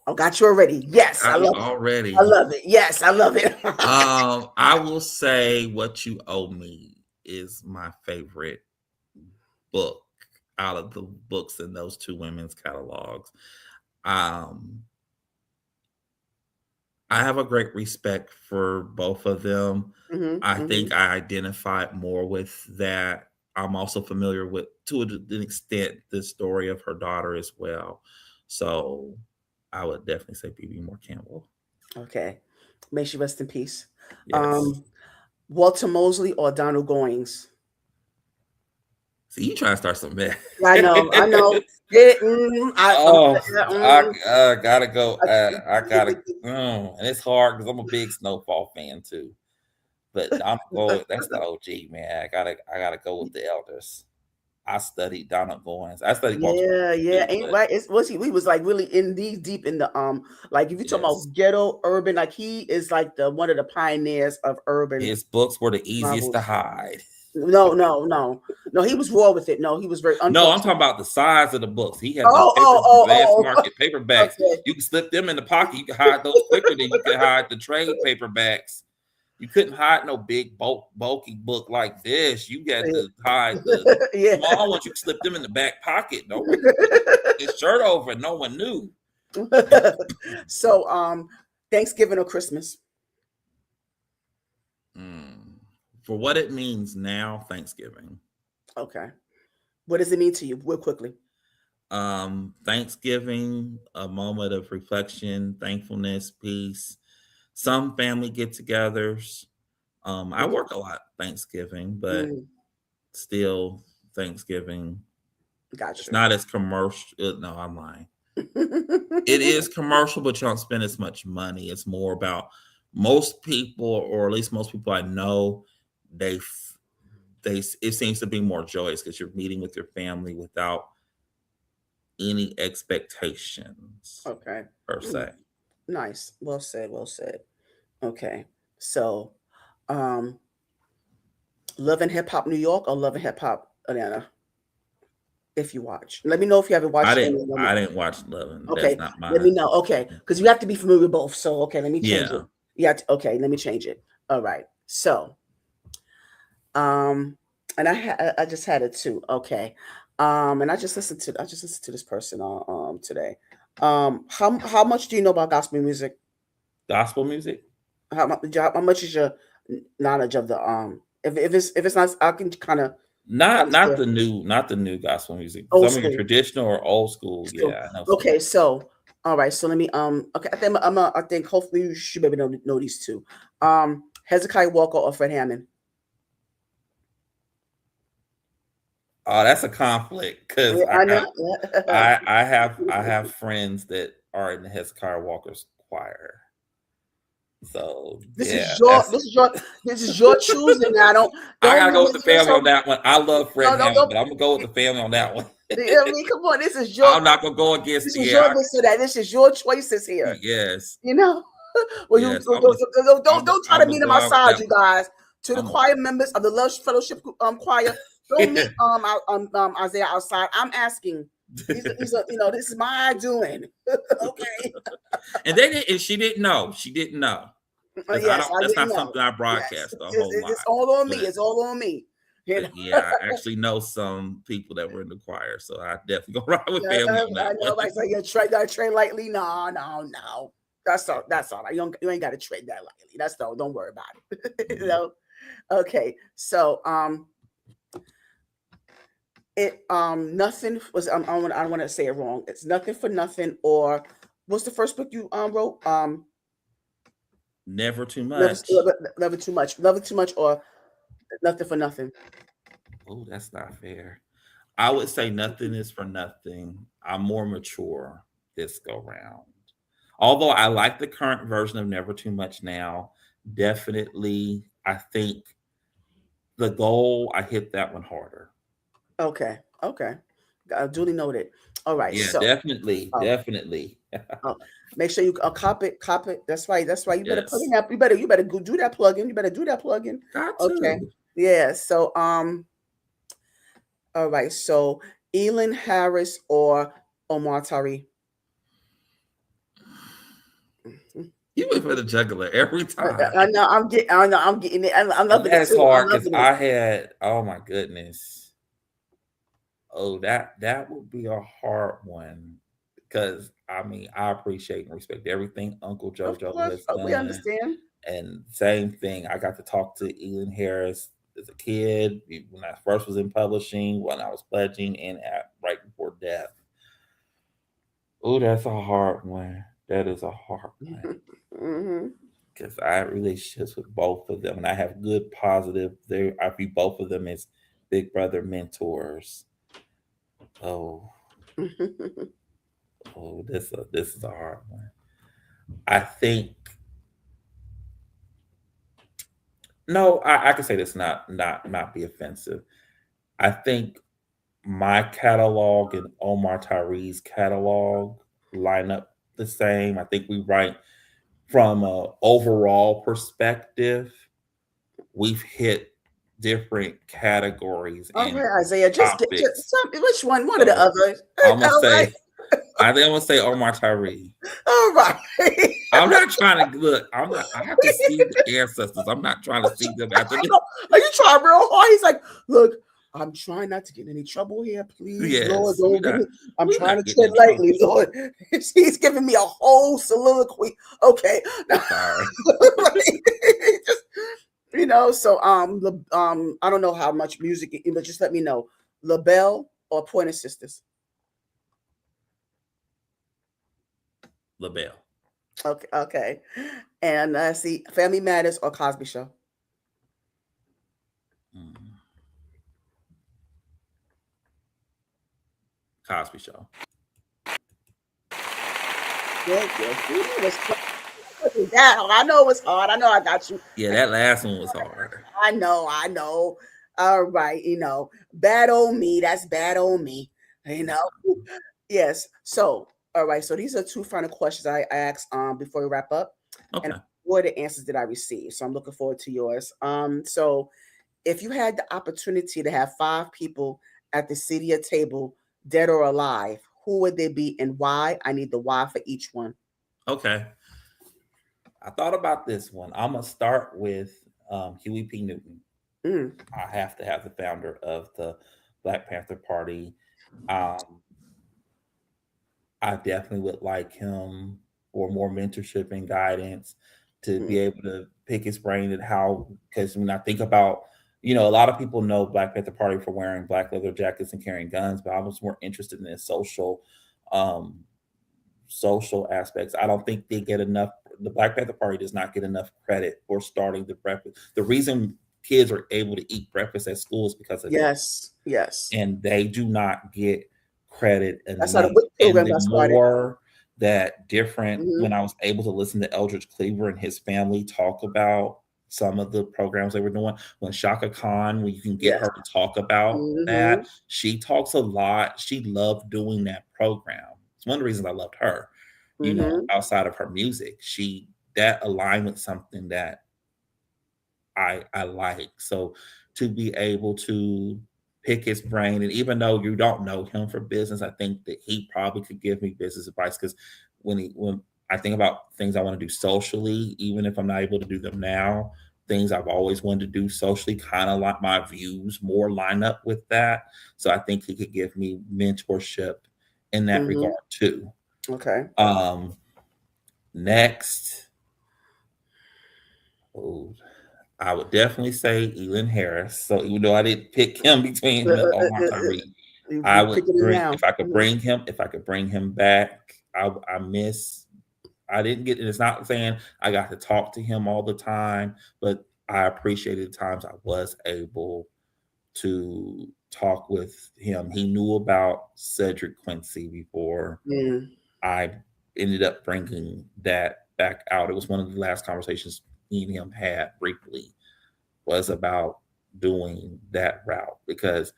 I got you already. Yes, I Got me love it. I already. love it. Yes, I love it. I will say What You Owe Me is my favorite book out of the books in those two women's catalogs. Um, I have a great respect for both of them. Hmm. I Hmm. think I identified more with that. I'm also familiar with, to an extent, the story of her daughter as well. So I would definitely say BB Moore Campbell. Okay. May she rest in peace. Yes. Um, Walter Mosley or Donald Goings? See, you trying to start some mess. I know, I know. Yeah, Oh, I mm, gotta go. I gotta, I- and it's hard because I'm a big Snowfall fan too. But Donald Goines, that's the OG man. I gotta go with the elders. I studied Donald Goines. I studied Walter yeah, Mosley yeah, too, ain't but right. It's was he? We was like really in these deep in the like if you talking yes, about ghetto urban, like he is like the one of the pioneers of urban his books were the easiest to novels. hide. No, no, no, no. He was raw with it. No, he was very No, I'm talking unfiltered. about the size of the books. He had them Oh, paper mass oh, oh, market oh. paperbacks. Okay. You can slip them in the pocket. You can hide those quicker than you could hide the trade paperbacks. You couldn't hide no big bulky book like this. You got to hide the Yeah. small ones. You can slip them in the back pocket. No one could put his shirt over it. No one knew. So, Thanksgiving or Christmas? Mm. For what it means now, Thanksgiving. Okay. What does it mean to you? Real quickly. Thanksgiving, a moment of reflection, thankfulness, peace. Some family get-togethers. I work a lot Thanksgiving, but Mm, still Thanksgiving. got It's you. not as commercial. No, I'm lying. It is commercial, but you don't spend as much money. It's more about most people, or at least most people I know, they it seems to be more joyous because you're meeting with your family without any expectations Okay. per Mm, se. nice. Well said. Well said. Okay. So, um, Love and Hip Hop New York or Love and Hip Hop Atlanta? If you watch, let me know if you haven't I watched any didn't of them. I didn't watch Lovin'. That's Okay. not Let me mine. know. Okay. Because you have to be familiar with both. So, okay. Let me change it. Yeah. Yeah. Okay. Let me change it. All right. So, Um, and I just had it too. Okay. And I just listened to this person today. How much do you know about gospel music? Gospel music? How much is your knowledge of the if it's not I can kind of Not not understand the new not the new gospel music. old Some of your school. traditional or old school. So Yeah, I know some. okay, so all right, so let me okay, I think hopefully you should maybe know these two. Hezekiah Walker or Fred Hammond. Oh, that's a conflict because Yeah, I know. I have friends that are in the Hezekiah Walker's choir. So This yeah, is your that's this is your this is your choosing now. I Don't gotta make go me with the just family on that one. I love Fred no Hammond, don't but I'm gonna go with the family on that one. I mean come on, I'm not gonna go against. this is Yeah, your this or that. This is your choices here. yes, You know? Well you yes. I'm don't try I'm to gonna meet them go out with outside, that you one. guys. To the I'm choir members of the Love Fellowship choir, don't meet a, Isaiah outside. I'm asking. These are this is my doing. Okay. and they did, and she didn't know. She didn't know because I Yes, don't. I That's didn't not know. something I Yes. broadcast a whole lot. It's all on me. But It's all on me. You know? yeah, I actually know some people that were in the choir, so I definitely go ride with Yeah, family on I that one. know. Like, so you gotta tread lightly. No, no, no. That's all. That's all right. You ain't gotta tread that lightly. That's all. Don't worry about it. You Mhm. know. Okay. So it nothing was I don't want to say it wrong. It's nothing for nothing or what's the first book you wrote? Never too Never, much. never too much. Never too much, or nothing for nothing. Oh, that's not fair. I would say nothing is for nothing. I'm more mature this go round. Although I like the current version of Never Too Much now, definitely I think the goal I hit that one harder. Okay, okay. Duly noted. All right, Yeah, so definitely, um, definitely. uh, make sure you cop it. That's right. That's right. You better put in Yes, that. You better go do that plugin. You better do that plugin. got Okay. to. Yeah. So all right. So Elin Harris or Omar Tari. You went for the juggler every time. I know. I'm getting. I know. I'm getting it. I'm And loving it that's too. I'm hard because loving it. I had, oh my goodness. Oh, that would be a hard one. Because I mean, I appreciate and respect everything Uncle Of JoJo course, has we done. understand. And same thing, I got to talk to Elin Harris as a kid when I first was in publishing, when I was pledging, and right before death. Oh, that's a hard one. That is a hard one Hmm. because I have relationships with both of them, and I have good positive. There, I view both of them as big brother mentors. Oh, this is a hard one. I think no, I can say this not be offensive. I think my catalog and Omar Tyree's catalog line up the same. I think we write from a overall perspective. We've hit different categories All and right, Isaiah. Just topics. tell me which one. One or the So other. I'm gonna All right. say, I think I'm gonna say Omar Tyree. All right. I'm not trying to look. I'm not. I have to see the ancestors. I'm not trying to see them after I this. know. Are you trying real hard? He's like, look, I'm trying not to get in any trouble here. Please, Lord, Yes, don't give me. I'm we're trying to not getting tread in lightly, trouble. Lord. He's giving me a whole soliloquy. Okay. Now, Sorry. like, just, so I don't know how much music, but just let me know. LaBelle or Pointer Sisters? LaBelle. Okay, okay. And see, Family Matters or Cosby Show? Mm. Cosby Show. Yeah, yeah. See, that was that hard. I know it was hard. I know I got you. Yeah, that last one was hard. I know, I know. All right, bad old me. That's bad old me. You know. Yes. So, all right. So these are two final questions I asked before we wrap up, and Okay. what are the answers that I received? So I'm looking forward to yours. So if you had the opportunity to have five people at the Cedia table, dead or alive, who would they be and why? I need the why for each one. Okay. I thought about this one. I'm gonna start with Huey P. Newton. Mm, I have to have the founder of the Black Panther Party. Um, I definitely would like him for more mentorship and guidance to mm, be able to pick his brain and how, because when I think about, a lot of people know Black Panther Party for wearing black leather jackets and carrying guns, but I was more interested in the um, social aspects. I don't think they get enough. The Black Panther Party does not get enough credit for starting the breakfast. The reason kids are able to eat breakfast at school is because of them, yes, yes. and they do not get credit That's how the enough. WIC And program the got started. more that different, Hmm. when I was able to listen to Eldridge Cleaver and his family talk about some of the programs they were doing, when Shaka Khan, when you can get Yes. her to talk about that, Hmm. she talks a lot. She loved doing that program. It's one of the reasons I loved her, Hmm. outside of her music. That aligned with something that I like. So to be able to pick his brain, and even though you don't know him for business, I think that he probably could give me business advice because when I think about things I want to do socially, even if I'm not able to do them now, things I've always wanted to do socially, kind of like my views more line up with that. So I think he could give me mentorship in that Hmm. regard too. Okay. Um, next, oh, I would definitely say Elin Harris. So even though I didn't pick him between Uh, him and uh, Omar uh, Tariq, I you would picking it bring now. if I could bring him back. I miss I didn't get, and it's not saying I got to talk to him all the time, but I appreciated the times I was able to talk with him. He knew about Cedric Quincy before Mm. I ended up bringing that back out. It was one of the last conversations me and him had briefly, was about doing that route, because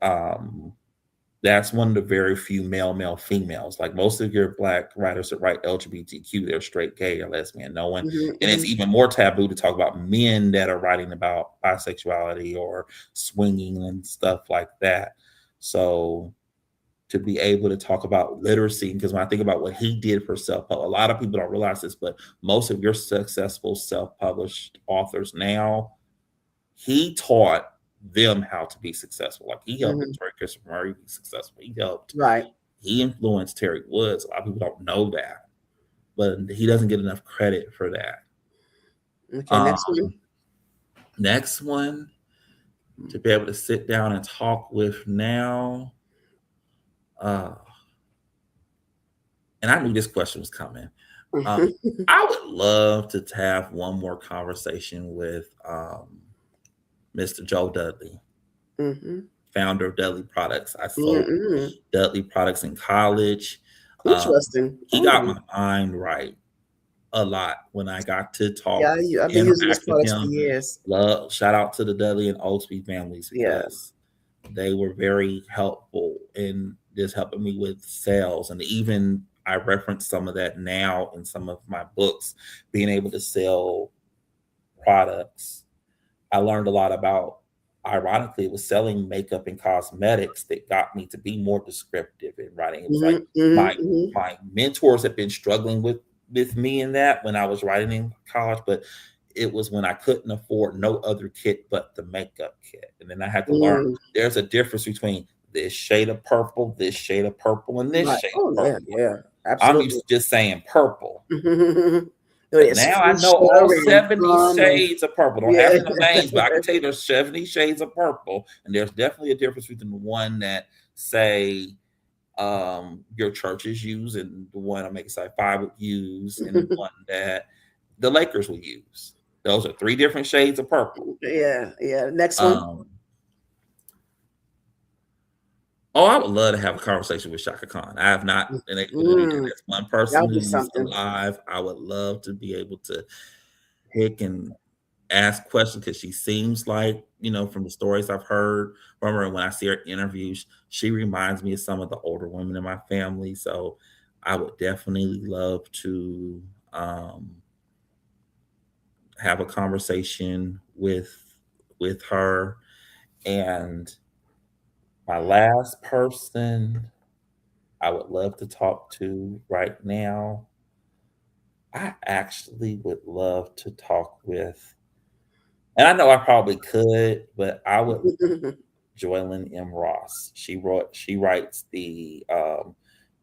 um, that's one of the very few male females. Like most of your Black writers that write LGBTQ, they're straight, gay, or lesbian. No one, Mhm, and it's mhm, even more taboo to talk about men that are writing about bisexuality or swinging and stuff like that. So to be able to talk about literacy, because when I think about what he did for a lot of people don't realize this, but most of your successful self-published authors now, he taught them how to be successful. Like he helped mhm. Victoria Christopher Murray be successful. Right. He influenced Terry Woods. A lot of people don't know that, but he doesn't get enough credit for that. Okay, Um, next one. Next one to be able to sit down and talk with now. Uh, and I knew this question was coming. Um, Mhm, I would love to have one more conversation with Mr. Joe Dudley, mhm, founder of Dudley Products. I sold mm. Dudley Products in college. Um, Interesting. he got Mm. my mind right a lot when I got to Yeah, talk, I've been using his interact with products for him. years. Love, shout out to the Dudley and Oaksby families, Yeah. because they were very helpful in just helping me with sales. And even I reference some of that now in some of my books, being able to sell products. I learned a lot about, ironically, it was selling makeup and cosmetics that got me to be more descriptive in writing. It was like Mhm, mhm, my mhm. my mentors had been struggling with me in that when I was writing in college, but it was when I couldn't afford no other kit but the makeup kit. And then I had to learn Mm. there's a difference between this shade of purple, this shade of purple, and this Right. shade Oh, of yeah, purple. yeah. I'm Absolutely. used to just saying purple. No, But it's now I know fuchsia all and 70 plum and shades of purple. Don't yeah. ask me the names, but I can tell you there's 70 shades of purple. And there's definitely a difference between the one that, say, your churches use, and the one Omega Psi Phi would use, and the one that the Lakers would use. Those are three different shades of purple. Yeah, yeah. Next one. Um, oh, I would love to have a conversation with Shaka Khan. I have not been able to do that. Mm, That's one that person would be who's something. alive. I would love to be able to pick and ask questions, because she seems like, from the stories I've heard from her and when I see her interviews, she reminds me of some of the older women in my family. So I would definitely love to um, have a conversation with her. And my last person I would love to talk to right now, I actually would love to talk with, and I know I probably could, but I would, Joylyn M. Ross. She writes the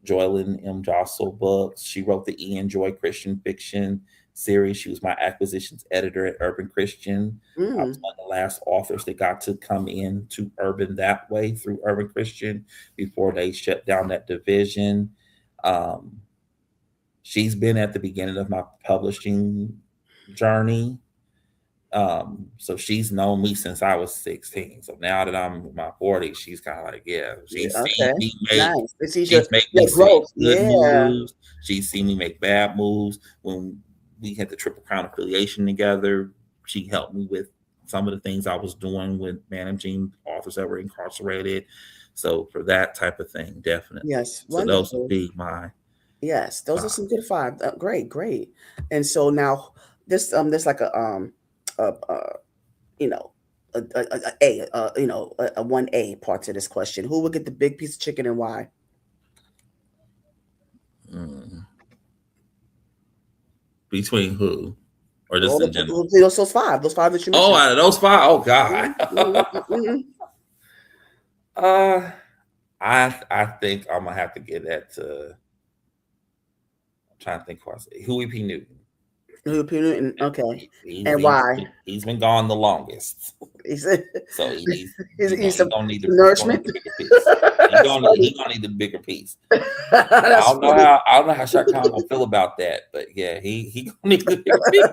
Joylyn M. Jossel books. She wrote the Ian Joy Christian fiction series. She was my acquisitions editor at Urban Christian. I was Mm. one of the last authors that got to come in to Urban that way through Urban Christian before they shut down that division. Um, she's been at the beginning of my publishing journey. So she's known me since I was 16. So now that I'm in my 40s, she's kind of like, yeah, Yeah, she's seen okay. me make, Nice. This is she's made me your see growth. good Yeah. moves. She's seen me make bad moves. When we had the Triple Crown affiliation together, she helped me with some of the things I was doing with managing authors that were incarcerated. So for that type of thing, definitely. Yes. So those would Wonderful. be my Yes. Those are five. some good five. Great, great. And so now there's like a you know a 1A part to this question. Who would get the big piece of chicken and why? Mm. Between who? Or just All in general? those five that you Oh, mentioned. out of those five, oh God. Mhm, mhm, mhm. uh, I think I'm gonna have to get that to. I'm trying to think who I say. Huey P. Newton. Okay. He's, And he's, why? he's been gone the longest. He's So he's he's he some gonna need nourishment. the bigger piece. That's He funny. gonna need the bigger piece. That's funny. I don't know how Shaka Khan gonna feel about that, but yeah, he gonna need the bigger piece.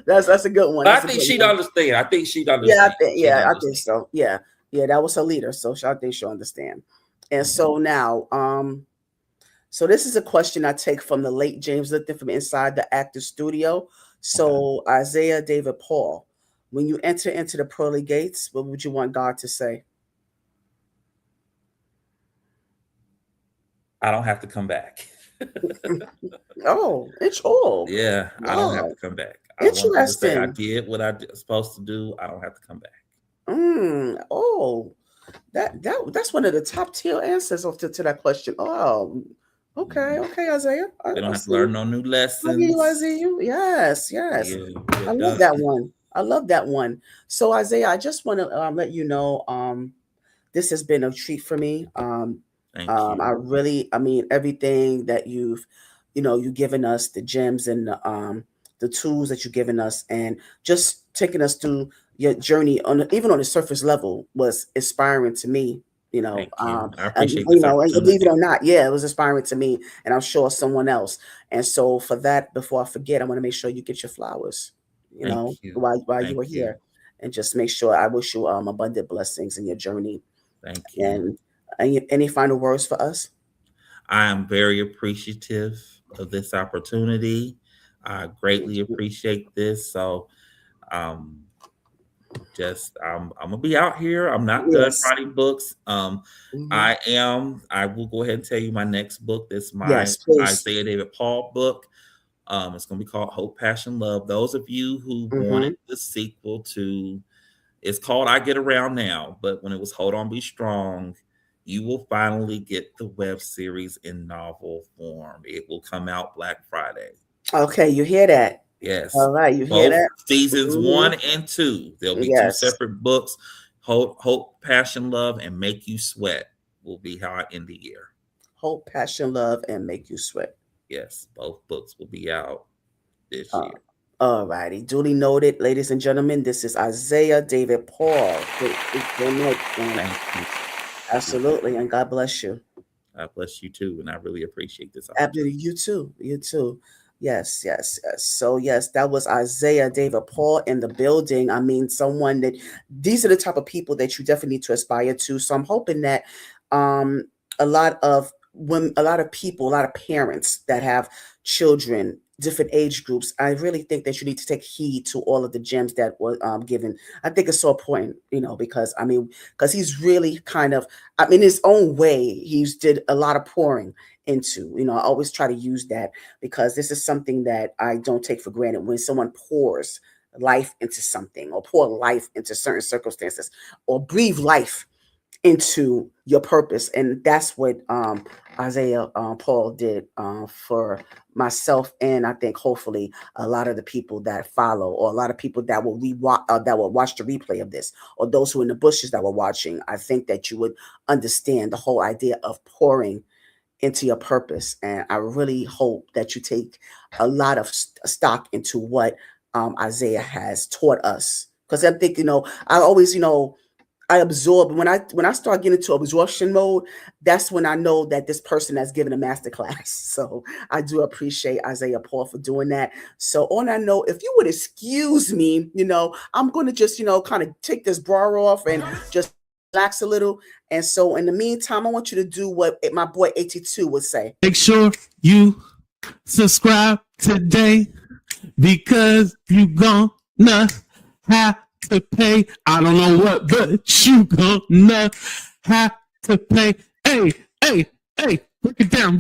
That's a good one. But I That's a think good she'd one. understand. I think she'd Yeah, understand. I think so. Yeah, yeah, that was her leader, so I think she'll understand. And so now, so this is a question I take from the late James Lipton from inside the actor's studio. So Isaiah David Paul, when you enter into the pearly gates, what would you want God to say? I don't have to come back. Oh, it's all. Yeah, I don't have Wow, to come back. I want him to say I interesting. did what I was supposed to do. I don't have to come back. Oh, that's one of the top tier answers to that question. Oh, okay, okay, Isaiah. They don't I have to see learn you. no new I hear you, I lessons. see you. Yes, yes. Yeah, I we're love done. that one. I love that one. So Isaiah, I just want to let you know, this has been a treat for me. Thank you. I mean, everything that you've given us, the gems and the tools that you've given us, and just taking us through your journey even on the surface level was inspiring to me. Thank you. I And appreciate this and believe it opportunity. or not, yeah, it was inspiring to me, and I'm sure someone else. And so for that, before I forget, I want to make sure you get your flowers. Thank you. While you Thank were you. here, and just make sure I wish you abundant blessings in your journey. Thank you. And any final words for us? I am very appreciative of this opportunity. I greatly appreciate this. So, um, I'm gonna be out here. I'm not done Yes. writing books. Mhm. I will go ahead and tell you my next book. That's my Yes, please. Isaiah David Paul book. It's gonna be called Hope, Passion, Love. Those of you who wanted Mhm. the sequel to, it's called I Get Around Now, but when it was Hold On, Be Strong, you will finally get the web series in novel form. It will come out Black Friday. Okay, you hear that? Yes. All right, you hear Both that? seasons Mhm. 1 and 2. There'll be two Yes. separate books. Hope, Passion, Love, and Make You Sweat will be how I end the year. Hope, passion, love, and make you sweat. Yes, both books will be out this Uh, year. all righty. Duly noted, ladies and gentlemen. This is Isaiah David Paul. Good night, Thank you. absolutely, and God bless you. God bless you too. And I really appreciate this Absolutely, opportunity. you too. You too. Yes, yes, yes. So yes, that was Isaiah David Paul in the building. I mean, someone that these are the type of people that you definitely need to aspire to. So I'm hoping that um a lot of a lot of people, a lot of parents that have children, different age groups, I really think that you need to take heed to all of the gems that were given. I think it's so important, because I mean, because he's really kind of, I mean, in his own way, he's did a lot of pouring into. I always try to use that because this is something that I don't take for granted. When someone pours life into something, or pour life into certain circumstances, or breathe life into your purpose. And that's what Isaiah Paul did for myself, and I think hopefully a lot of the people that follow, or a lot of people that will that will watch the replay of this, or those who are in the bushes that were watching. I think that you would understand the whole idea of pouring into your purpose. And I really hope that you take a lot of stock into what Isaiah has taught us. Because I think, I always, I absorb when I start getting into absorption mode. That's when I know that this person has given a master class. So I do appreciate Isaiah Paul for doing that. So on that note, if you would excuse me, I'm going to just kind of take this bra off and just relax a little. And so in the meantime, I want you to do what my boy 82 would say. Make sure you subscribe today, because you gonna have to pay. I don't know what, but you gonna have to pay. Hey, break it down.